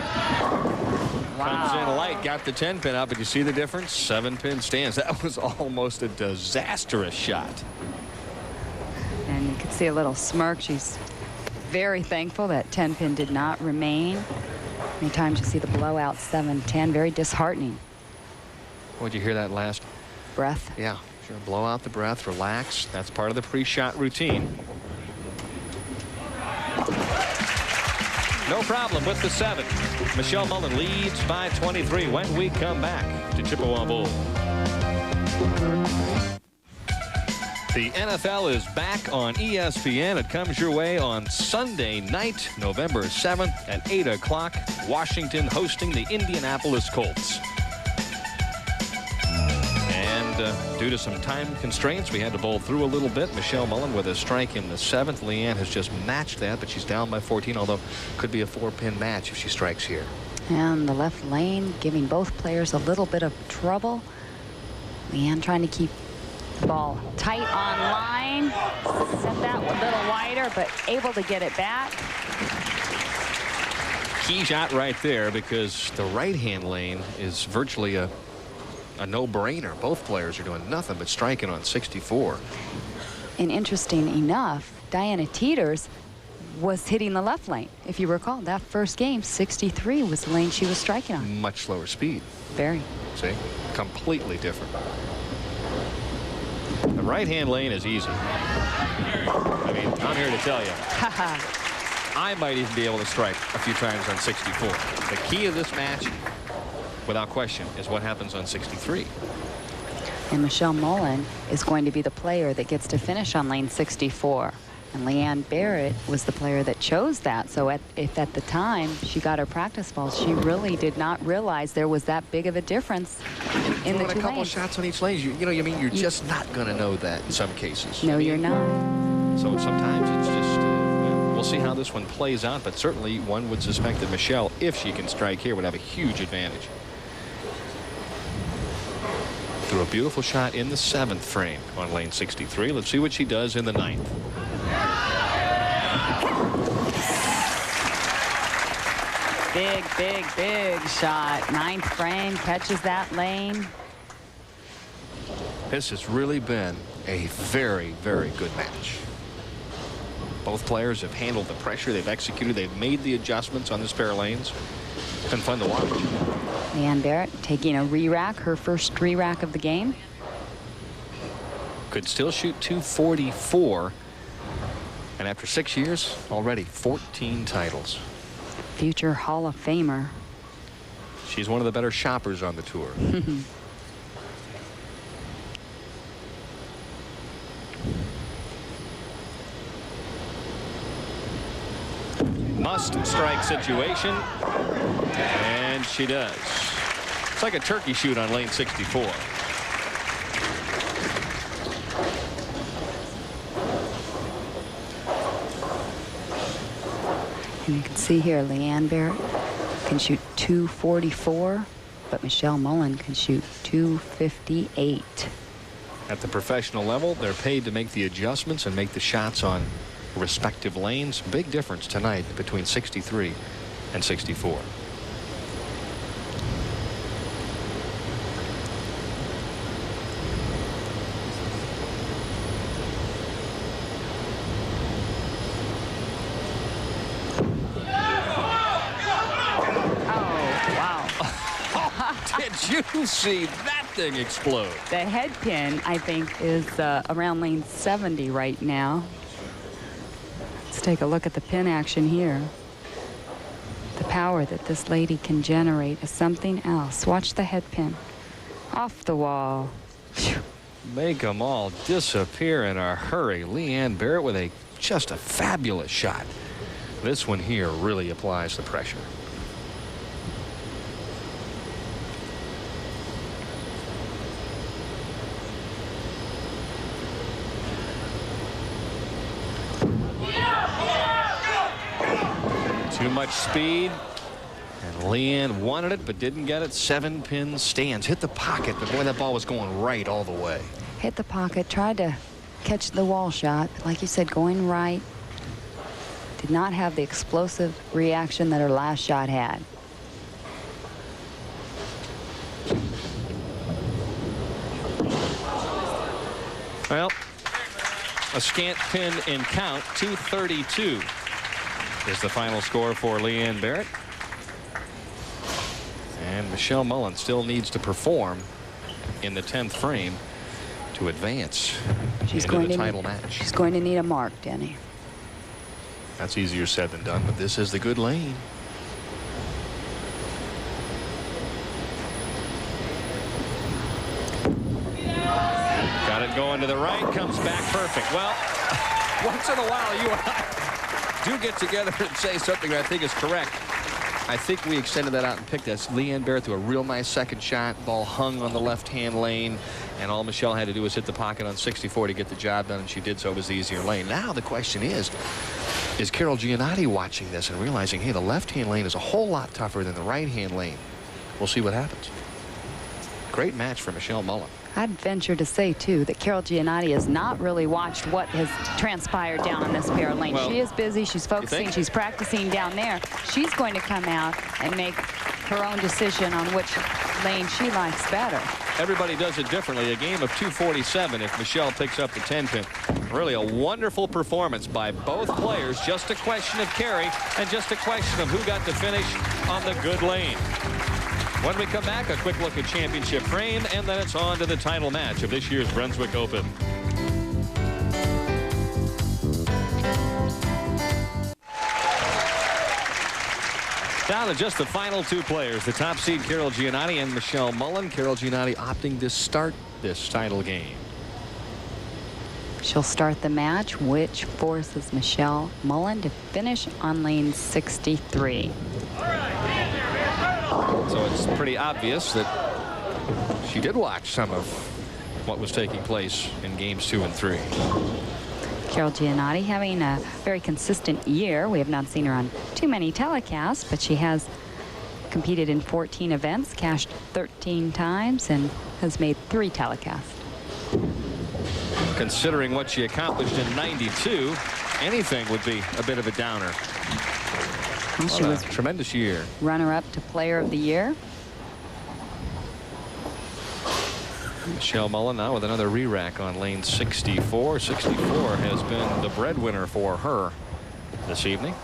Wow. Comes in light, got the 10-pin up, but you see the difference? 7-pin stands. That was almost a disastrous shot. And you can see a little smirk. She's very thankful that 10-pin did not remain. Many times you see the blowout 7-10, very disheartening. Would you hear that last Breath. Yeah, sure. Blow out the breath, relax. That's part of the pre-shot routine. No problem with the 7. Michelle Mullen leads by 23 when we come back to Chippewa Bowl. The NFL is back on ESPN. It comes your way on Sunday night, November 7th at 8 o'clock. Washington hosting the Indianapolis Colts. And due to some time constraints, we had to bowl through a little bit. Michelle Mullen with a strike in the 7th. Leanne has just matched that, but she's down by 14, although could be a 4-pin match if she strikes here. And the left lane giving both players a little bit of trouble. Leanne trying to keep the ball tight on line. Set that one a little wider, but able to get it back. Key shot right there, because the right-hand lane is virtually a no-brainer. Both players are doing nothing but striking on 64. And interesting enough, Diana Teeters was hitting the left lane. If you recall, that first game, 63 was the lane she was striking on. Much slower speed. Very. See? Completely different. The right-hand lane is easy. I mean, I'm here to tell you. I might even be able to strike a few times on 64. The key of this match, without question, is what happens on 63. And Michelle Mullen is going to be the player that gets to finish on lane 64. And Leanne Barrett was the player that chose that. So if at the time she got her practice balls, she really did not realize there was that big of a difference in the two a couple lanes. shots on each lane. You're just not going to know that in some cases. No, you're not. So sometimes it's just, we'll see how this one plays out, but certainly one would suspect that Michelle, if she can strike here, would have a huge advantage. Threw a beautiful shot in the 7th frame on lane 63. Let's see what she does in the 9th. Big, big, big shot. 9th frame, catches that lane. This has really been a very, very good match. Both players have handled the pressure. They've executed. They've made the adjustments on this pair of lanes. It's been fun to watch. Leanne Barrett taking a re-rack, her first re-rack of the game. Could still shoot 244. And after 6 years, already 14 titles. Future Hall of Famer. She's one of the better shoppers on the tour. Must strike situation. And she does. It's like a turkey shoot on lane 64. And you can see here, Leanne Barrett can shoot 244, but Michelle Mullen can shoot 258. At the professional level, they're paid to make the adjustments and make the shots on respective lanes. Big difference tonight between 63 and 64. Did you see that thing explode? The head pin, I think, is around lane 70 right now. Let's take a look at the pin action here. The power that this lady can generate is something else. Watch the head pin. Off the wall. Make them all disappear in a hurry. Leanne Barrett with just a fabulous shot. This one here really applies the pressure. Too much speed, and Leanne wanted it but didn't get it. 7-pin stands. Hit the pocket, but boy, that ball was going right all the way. Hit the pocket, tried to catch the wall shot, but like you said, going right. Did not have the explosive reaction that her last shot had. Well, a scant pin and count. 232 is the final score for Leanne Barrett. And Michelle Mullen still needs to perform in the 10th frame to advance into the title match. She's going to need a mark, Denny. That's easier said than done, but this is the good lane. Got it going to the right, comes back perfect. Well, once in a while you and I do get together and say something that I think is correct. I think we extended that out and picked us. Leanne Barrett threw a real nice second shot. Ball hung on the left-hand lane, and all Michelle had to do was hit the pocket on 64 to get the job done, and she did so. It was the easier lane. Now the question is Carol Giannotti watching this and realizing, hey, the left-hand lane is a whole lot tougher than the right-hand lane? We'll see what happens. Great match for Michelle Mullen. I'd venture to say, too, that Carol Giannotti has not really watched what has transpired down on this pair lane. Well, she is busy. She's focusing. She's practicing down there. She's going to come out and make her own decision on which lane she likes better. Everybody does it differently. A game of 247 if Michelle picks up the 10-pin. Really a wonderful performance by both players. Just a question of carry and just a question of who got the finish on the good lane. When we come back, a quick look at championship frame, and then it's on to the title match of this year's Brunswick Open. Down to just the final two players, the top seed Carol Giannotti and Michelle Mullen. Carol Giannotti opting to start this title game. She'll start the match, which forces Michelle Mullen to finish on lane 63. So it's pretty obvious that she did watch some of what was taking place in games 2 and 3. Carol Giannotti having a very consistent year. We have not seen her on too many telecasts, but she has competed in 14 events, cashed 13 times, and has made 3 telecasts. Considering what she accomplished in 92, anything would be a bit of a downer. Well, she was a tremendous year. Runner-up to Player of the Year. Michelle Mullen now with another re-rack on lane 64. 64 has been the breadwinner for her this evening.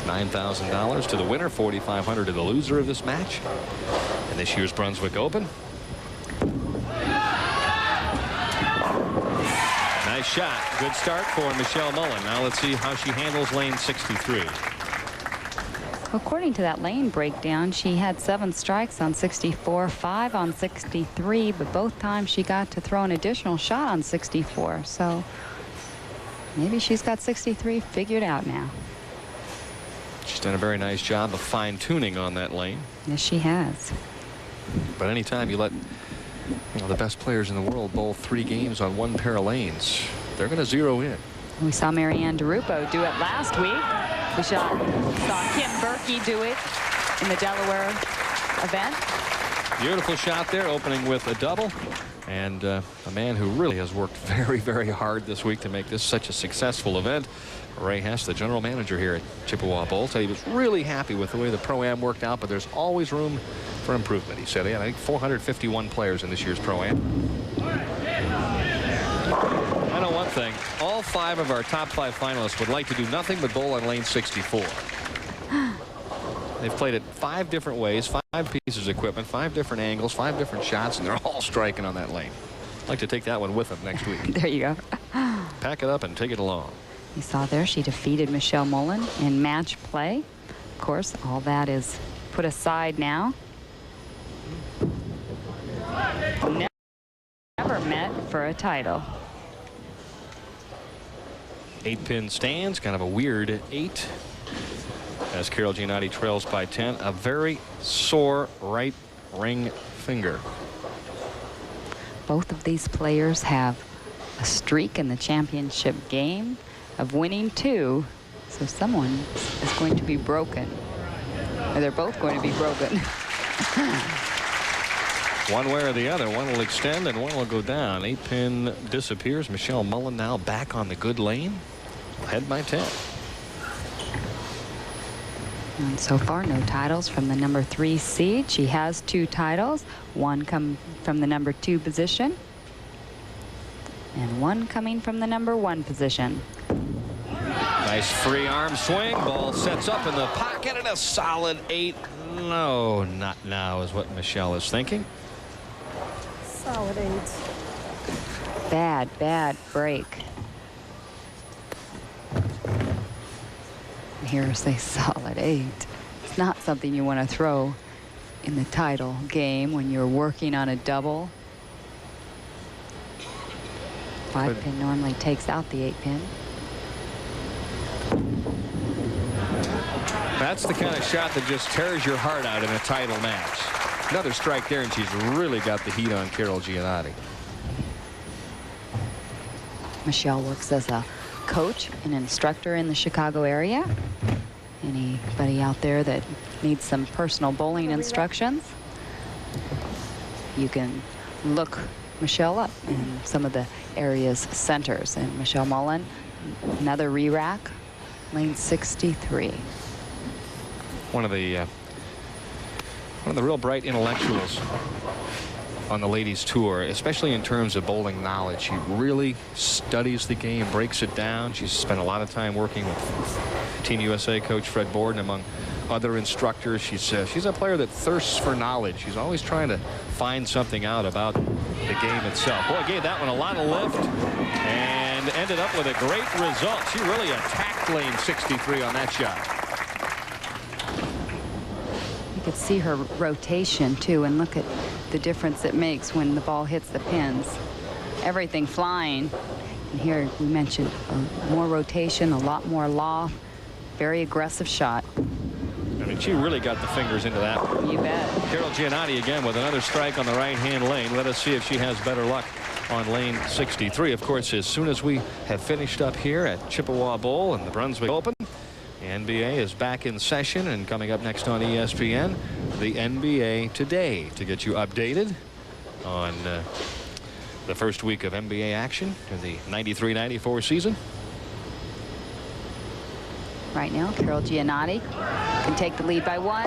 $9,000 to the winner, $4,500 to the loser of this match. And this year's Brunswick Open. Nice shot. Good start for Michelle Mullen. Now let's see how she handles lane 63. According to that lane breakdown, she had 7 strikes on 64, 5 on 63, but both times she got to throw an additional shot on 64. So maybe she's got 63 figured out now. She's done a very nice job of fine-tuning on that lane. Yes, she has. But anytime you let the best players in the world bowl 3 games on 1 pair of lanes, they're going to zero in. We saw Marianne DeRupo do it last week. We saw Kim Berkey do it in the Delaware event. Beautiful shot there, opening with a double. And a man who really has worked very, very hard this week to make this such a successful event. Ray Hess, the general manager here at Chippewa Bowl, said he was really happy with the way the Pro-Am worked out, but there's always room for improvement. He said he had, I think, 451 players in this year's Pro-Am. I know one thing. All 5 of our top 5 finalists would like to do nothing but bowl on lane 64. They've played it 5 different ways, 5 pieces of equipment, 5 different angles, 5 different shots, and they're all striking on that lane. I'd like to take that one with them next week. There you go. Pack it up and take it along. You saw there she defeated Michelle Mullen in match play. Of course, all that is put aside now. Never met for a title. 8-pin stands, kind of a weird 8. As Carol Giannotti trails by 10, a very sore right ring finger. Both of these players have a streak in the championship game of winning 2, so someone is going to be broken. Or they're both going to be broken. One way or the other, one will extend and one will go down. 8-pin disappears. Michelle Mullen now back on the good lane, ahead by 10. And so far, no titles from the number 3 seed. She has 2 titles. 1 come from the number 2 position, and 1 coming from the number 1 position. Nice free arm swing. Ball sets up in the pocket and a solid 8. No, not now is what Michelle is thinking. Solid 8. Bad break. Here say solid 8. It's not something you want to throw in the title game when you're working on a double. 5-pin normally takes out the 8-pin. That's the kind of shot that just tears your heart out in a title match. Another strike there, and she's really got the heat on Carol Giannotti. Michelle works as a coach and instructor in the Chicago area. Anybody out there that needs some personal bowling instructions, you can look Michelle up in some of the area's centers. And Michelle Mullen, another re-rack, lane 63. One of the real bright intellectuals on the ladies tour, especially in terms of bowling knowledge. She really studies the game, breaks it down. She's spent a lot of time working with Team USA coach Fred Borden, among other instructors. She's a player that thirsts for knowledge. She's always trying to find something out about the game itself. Boy, gave that one a lot of lift and ended up with a great result. She really attacked lane 63 on that shot. You could see her rotation too, and look at the difference it makes when the ball hits the pins. Everything flying. And here we mentioned more rotation, a lot more loft, very aggressive shot. I mean, she really got the fingers into that one. You bet. Carol Giannotti again with another strike on the right-hand lane. Let us see if she has better luck on lane 63. Of course, as soon as we have finished up here at Chippewa Bowl and the Brunswick Open, the NBA is back in session, and coming up next on ESPN, the NBA Today to get you updated on the first week of NBA action in the 93-94 season. Right now, Carol Giannotti can take the lead by 1.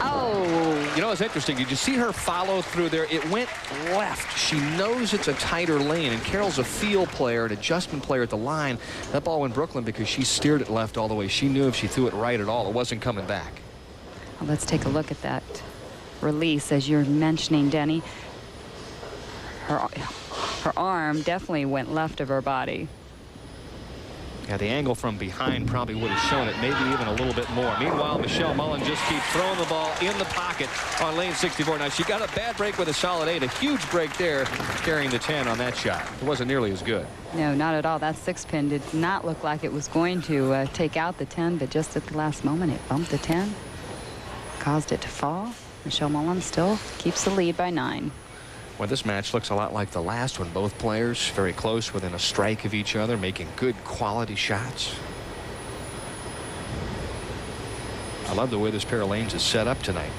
Oh! You know, it's interesting. Did you see her follow through there? It went left. She knows it's a tighter lane, and Carol's a field player, an adjustment player at the line. That ball went Brooklyn because she steered it left all the way. She knew if she threw it right at all, it wasn't coming back. Well, let's take a look at that release, as you're mentioning, Denny. Her arm definitely went left of her body. Yeah, the angle from behind probably would have shown it, maybe even a little bit more. Meanwhile, Michelle Mullen just keeps throwing the ball in the pocket on lane 64. Now, she got a bad break with a solid 8, a huge break there, carrying the 10 on that shot. It wasn't nearly as good. No, not at all. That 6-pin did not look like it was going to take out the 10, but just at the last moment, it bumped the 10, caused it to fall. Michelle Mullen still keeps the lead by 9. Well, this match looks a lot like the last one. Both players very close, within a strike of each other, making good quality shots. I love the way this pair of lanes is set up tonight.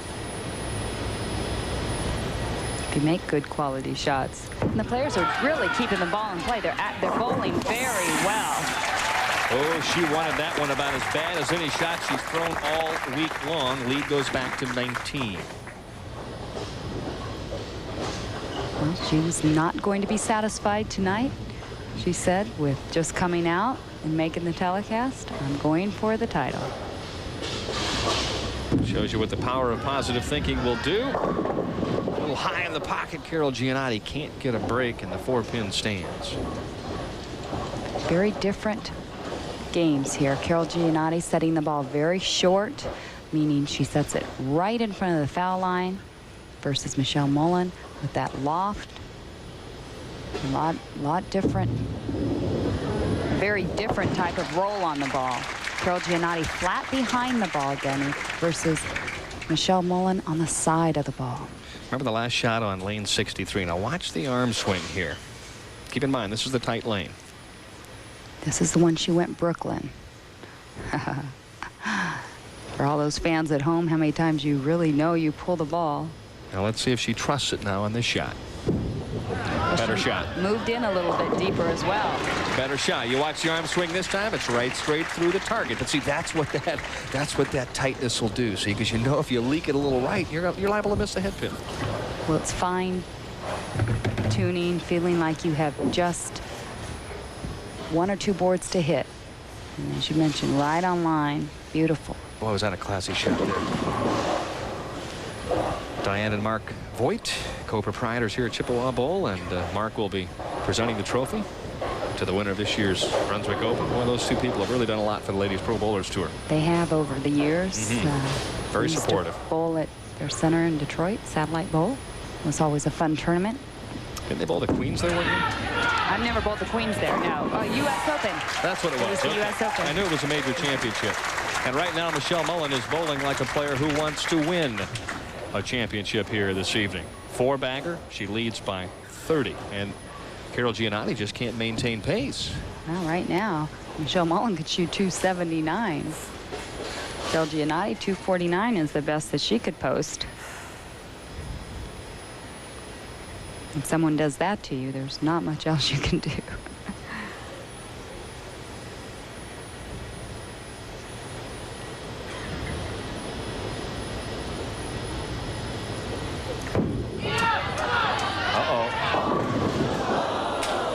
If you make good quality shots, and the players are really keeping the ball in play. They're bowling very well. Oh, she wanted that one about as bad as any shot she's thrown all week long. Lead goes back to 19. Well, she was not going to be satisfied tonight, she said, with just coming out and making the telecast. I'm going for the title. Shows you what the power of positive thinking will do. A little high in the pocket. Carol Giannotti can't get a break in the 4-pin stands. Very different games here. Carol Giannotti setting the ball very short, meaning she sets it right in front of the foul line, versus Michelle Mullen with that loft. A lot different, very different type of roll on the ball. Carol Giannotti flat behind the ball, Denny, versus Michelle Mullen on the side of the ball. Remember the last shot on lane 63. Now watch the arm swing here. Keep in mind, this is the tight lane. This is the one she went Brooklyn. For all those fans at home, how many times you really know you pull the ball. Now let's see if she trusts it now on this shot. Better shot. Moved in a little bit deeper as well. Better shot. You watch the arm swing this time, it's right straight through the target. But see, that's what that tightness will do. See, because you know if you leak it a little right, you're liable to miss the head pin. Well, it's fine tuning, feeling like you have just 1 or 2 boards to hit. And as you mentioned, right on line. Beautiful. Boy, was that a classy shot there. Diane and Mark Voigt, co-proprietors here at Chippewa Bowl, and Mark will be presenting the trophy to the winner of this year's Brunswick Open. Boy, those two people have really done a lot for the Ladies Pro Bowlers Tour. They have over the years. Very used to supportive. Bowl at their center in Detroit, Satellite Bowl. It was always a fun tournament. Didn't they bowl the Queens there one year? I've never bowled the Queens there, no. Oh, U.S. Open. That's what it was. It was the U.S. Open. I knew it was a major championship. And right now, Michelle Mullen is bowling like a player who wants to win a championship here this evening. 4-bagger. She leads by 30. And Carol Giannotti just can't maintain pace. Well, right now, Michelle Mullen could shoot 279. Carol Giannotti, 249 is the best that she could post. If someone does that to you, there's not much else you can do.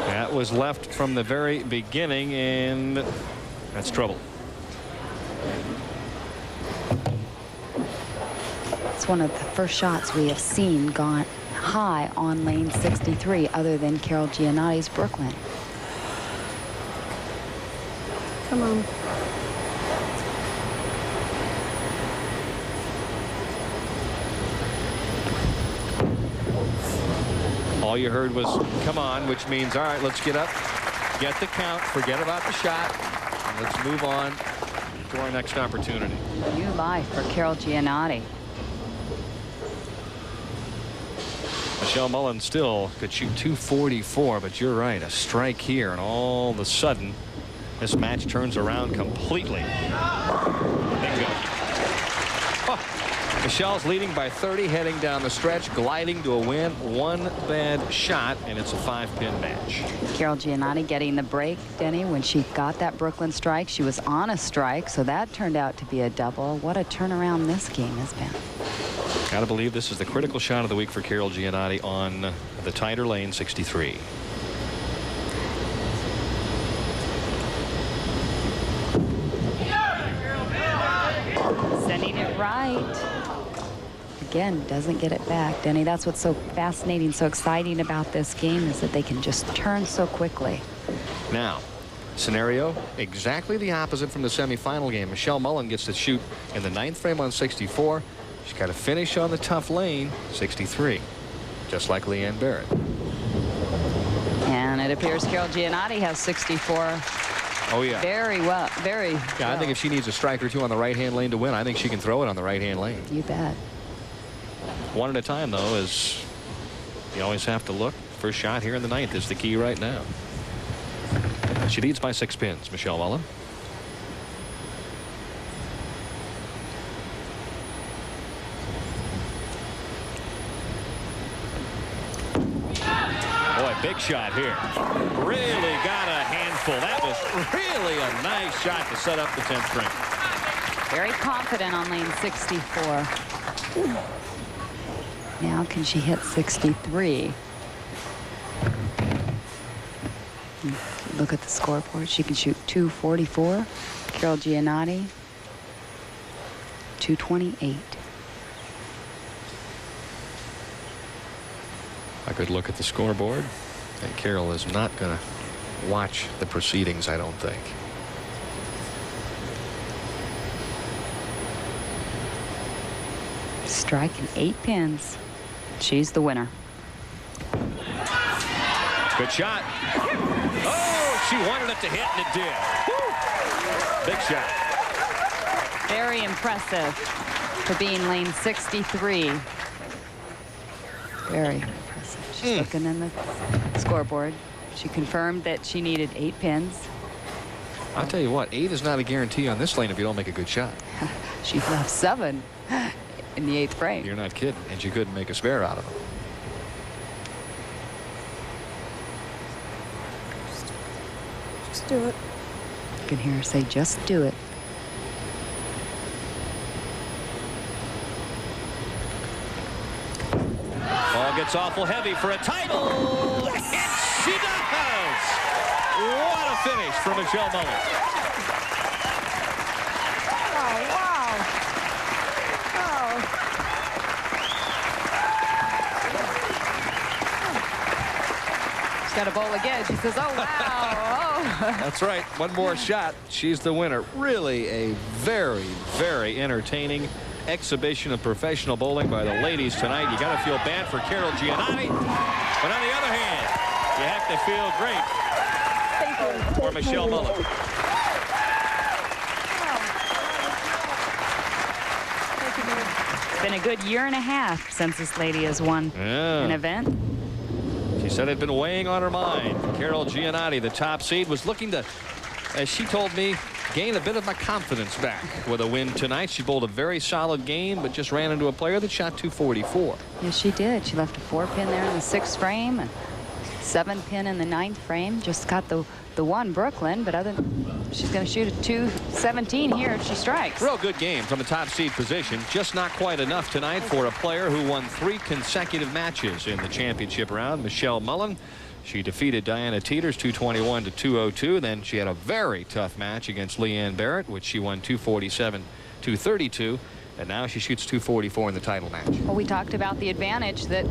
That was left from the very beginning, and that's trouble. It's one of the first shots we have seen gone high on lane 63, other than Carol Giannotti's Brooklyn. Come on. All you heard was come on, which means all right, let's get up, get the count, forget about the shot, and let's move on to our next opportunity. New life for Carol Giannotti. Michelle Mullen still could shoot 244, but you're right, a strike here, and all of a sudden this match turns around completely. Bingo. Oh. Michelle's leading by 30, heading down the stretch, gliding to a win. One bad shot, and it's a 5-pin match. Carol Giannotti getting the break, Denny. When she got that Brooklyn strike, she was on a strike, so that turned out to be a double. What a turnaround this game has been. Gotta believe this is the critical shot of the week for Carol Giannotti on the tighter lane, 63. Sending it right. Again, doesn't get it back. Denny, that's what's so fascinating, so exciting about this game is that they can just turn so quickly. Now, scenario exactly the opposite from the semifinal game. Michelle Mullen gets to shoot in the 9th frame on 64. She's got to finish on the tough lane, 63, just like Leanne Barrett. And it appears Carol Giannotti has 64. Oh, yeah. Very well. Very Yeah, well. I think if she needs a strike or two on the right-hand lane to win, I think she can throw it on the right-hand lane. You bet. One at a time, though, is you always have to look. First shot here in the 9th is the key right now. She leads by 6 pins, Michelle Mullen. Boy, big shot here. Really got a handful. That was really a nice shot to set up the 10th frame. Very confident on lane 64. Now can she hit 63? Look at the scoreboard. She can shoot 244. Carol Giannotti, 228. A good look at the scoreboard. And Carol is not going to watch the proceedings, I don't think. Striking 8 pins. She's the winner. Good shot. Oh, she wanted it to hit, and it did. Woo. Big shot. Very impressive for being lane 63. Very impressive. She's looking in the scoreboard. She confirmed that she needed 8 pins. I'll tell you what, 8 is not a guarantee on this lane if you don't make a good shot. She left 7 in the 8th frame. You're not kidding, and she couldn't make a spare out of them. Just do it. You can hear her say, just do it. Ball gets awful heavy for a title. And she does. What a finish from Michelle Mullen. Oh, wow. Oh. She's got a bowl again. She says, oh, wow. Oh. That's right. One more shot. She's the winner. Really a very, very entertaining exhibition of professional bowling by the ladies tonight. You got to feel bad for Carol Giannotti. But on the other hand, you have to feel great for Michelle Mullen. It's been a good year and a half since this lady has won an event. She said it had been weighing on her mind. Carol Giannotti, the top seed, was looking to, as she told me, gain a bit of my confidence back with a win tonight. She bowled a very solid game, but just ran into a player that shot 244. Yes, she did. She left a 4-pin there in the 6th frame and 7-pin in the 9th frame. Just got the one Brooklyn, but she's going to shoot a 217 here if she strikes. Real good game from the top seed position. Just not quite enough tonight for a player who won 3 consecutive matches in the championship round, Michelle Mullen. She defeated Diana Teeters 221 to 202. Then she had a very tough match against Leanne Barrett, which she won 247 to 32. And now she shoots 244 in the title match. Well, we talked about the advantage that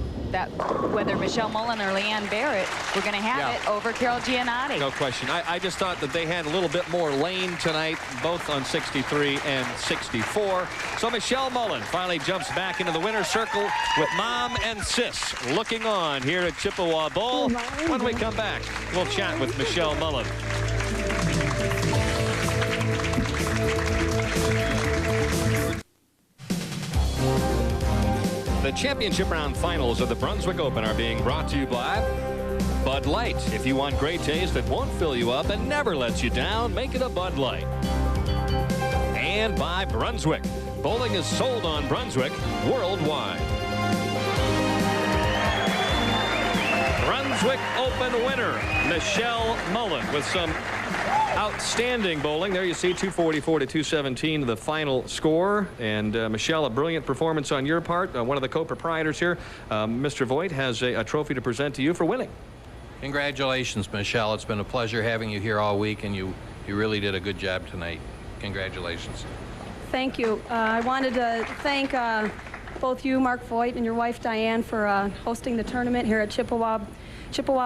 whether Michelle Mullen or Leanne Barrett were going to have it over Carol Giannotti. No question. I just thought that they had a little bit more lane tonight, both on 63 and 64. So Michelle Mullen finally jumps back into the winner's circle with mom and sis looking on here at Chippewa Bowl. When we come back, we'll chat with Michelle Mullen. The championship round finals of the Brunswick Open are being brought to you by Bud Light. If you want great taste that won't fill you up and never lets you down, make it a Bud Light. And by Brunswick. Bowling is sold on Brunswick worldwide. Brunswick Open winner, Michelle Mullen, with some outstanding bowling. There you see 244 to 217, the final score. And Michelle, a brilliant performance on your part. One of the co-proprietors here, Mr. Voigt, has a trophy to present to you for winning. Congratulations, Michelle. It's been a pleasure having you here all week, and you really did a good job tonight. Congratulations. Thank you. I wanted to thank both you, Mark Voigt, and your wife, Diane, for hosting the tournament here at Chippewa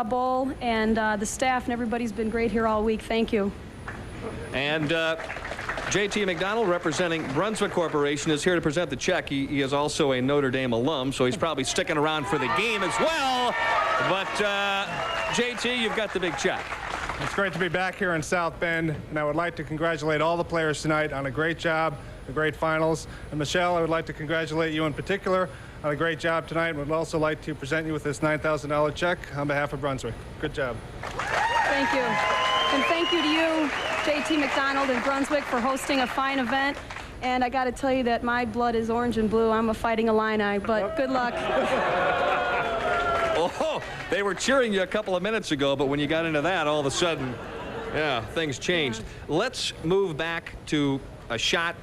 Bowl, and the staff and everybody's been great here all week. Thank you. And J.T. McDonald, representing Brunswick Corporation, is here to present the check. He is also a Notre Dame alum, so he's probably sticking around for the game as well. But J.T., you've got the big check. It's great to be back here in South Bend, and I would like to congratulate all the players tonight on a great job, a great finals. And Michelle, I would like to congratulate you in particular on a great job tonight, and would also like to present you with this $9,000 check on behalf of Brunswick. Good job. Thank you. And thank you to you, J.T. McDonald and Brunswick, for hosting a fine event. And I got to tell you that my blood is orange and blue. I'm a Fighting Illini, but good luck. Oh, they were cheering you a couple of minutes ago, but when you got into that, all of a sudden, yeah, things changed. Let's move back to a shot,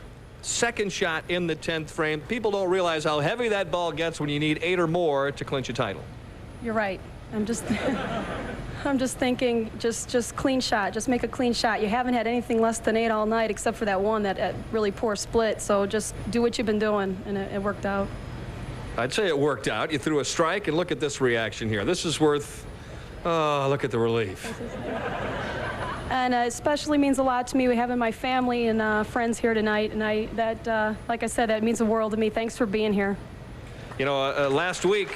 second shot in the 10th frame. People don't realize how heavy that ball gets when you need 8 or more to clinch a title. You're right. I'm just thinking, just clean shot. Just make a clean shot. You haven't had anything less than 8 all night, except for that one, that really poor split. So just do what you've been doing, and it worked out. I'd say it worked out. You threw a strike, and look at this reaction here. This is worth, oh, look at the relief. And especially means a lot to me having my family and friends here tonight. And like I said, that means the world to me. Thanks for being here. You know, last week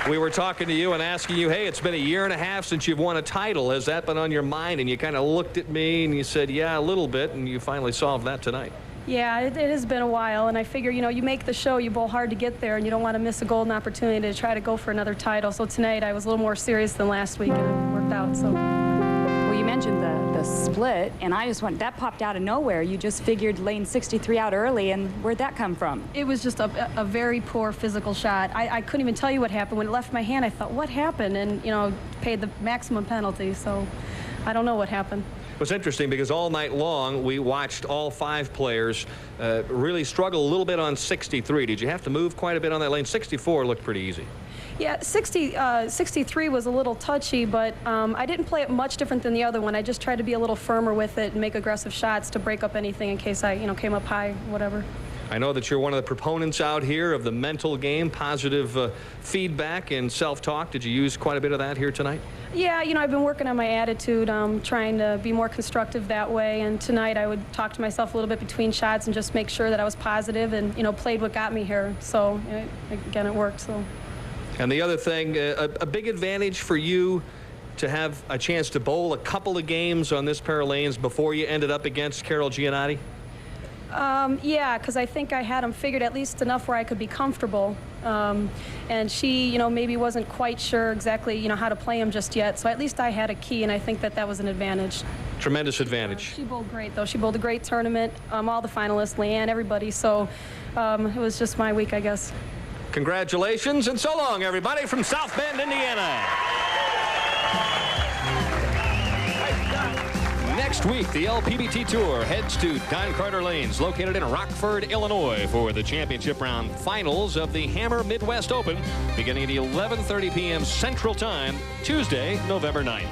we were talking to you and asking you, hey, it's been a year and a half since you've won a title. Has that been on your mind? And you kind of looked at me and you said, yeah, a little bit. And you finally solved that tonight. Yeah, it has been a while, and I figure, you know, you make the show, you bowl hard to get there, and you don't want to miss a golden opportunity to try to go for another title. So tonight I was a little more serious than last week, and it worked out. So. Well, you mentioned the split, and I just went, that popped out of nowhere. You just figured lane 63 out early, and where'd that come from? It was just a very poor physical shot. I couldn't even tell you what happened. When it left my hand, I thought, what happened? And, you know, paid the maximum penalty, so I don't know what happened. It was interesting because all night long we watched all 5 players really struggle a little bit on 63. Did you have to move quite a bit on that lane? 64 looked pretty easy. Yeah, 63 was a little touchy, but I didn't play it much different than the other one. I just tried to be a little firmer with it and make aggressive shots to break up anything in case I, you know, came up high, whatever. I know that you're one of the proponents out here of the mental game, positive feedback and self-talk. Did you use quite a bit of that here tonight? Yeah, you know, I've been working on my attitude, trying to be more constructive that way. And tonight I would talk to myself a little bit between shots and just make sure that I was positive and, you know, played what got me here. So, again, it worked. So. And the other thing, a big advantage for you to have a chance to bowl a couple of games on this pair of lanes before you ended up against Carol Giannotti? Yeah, because I think I had them figured at least enough where I could be comfortable. And she, you know, maybe wasn't quite sure exactly, you know, how to play them just yet. So at least I had a key, and I think that was an advantage. Tremendous advantage. She bowled great, though. She bowled a great tournament. All the finalists, Leanne, everybody. So it was just my week, I guess. Congratulations, and so long, everybody, from South Bend, Indiana. Next week, the LPBT Tour heads to Don Carter Lanes, located in Rockford, Illinois, for the championship round finals of the Hammer Midwest Open, beginning at 11:30 p.m. Central Time, Tuesday, November 9th.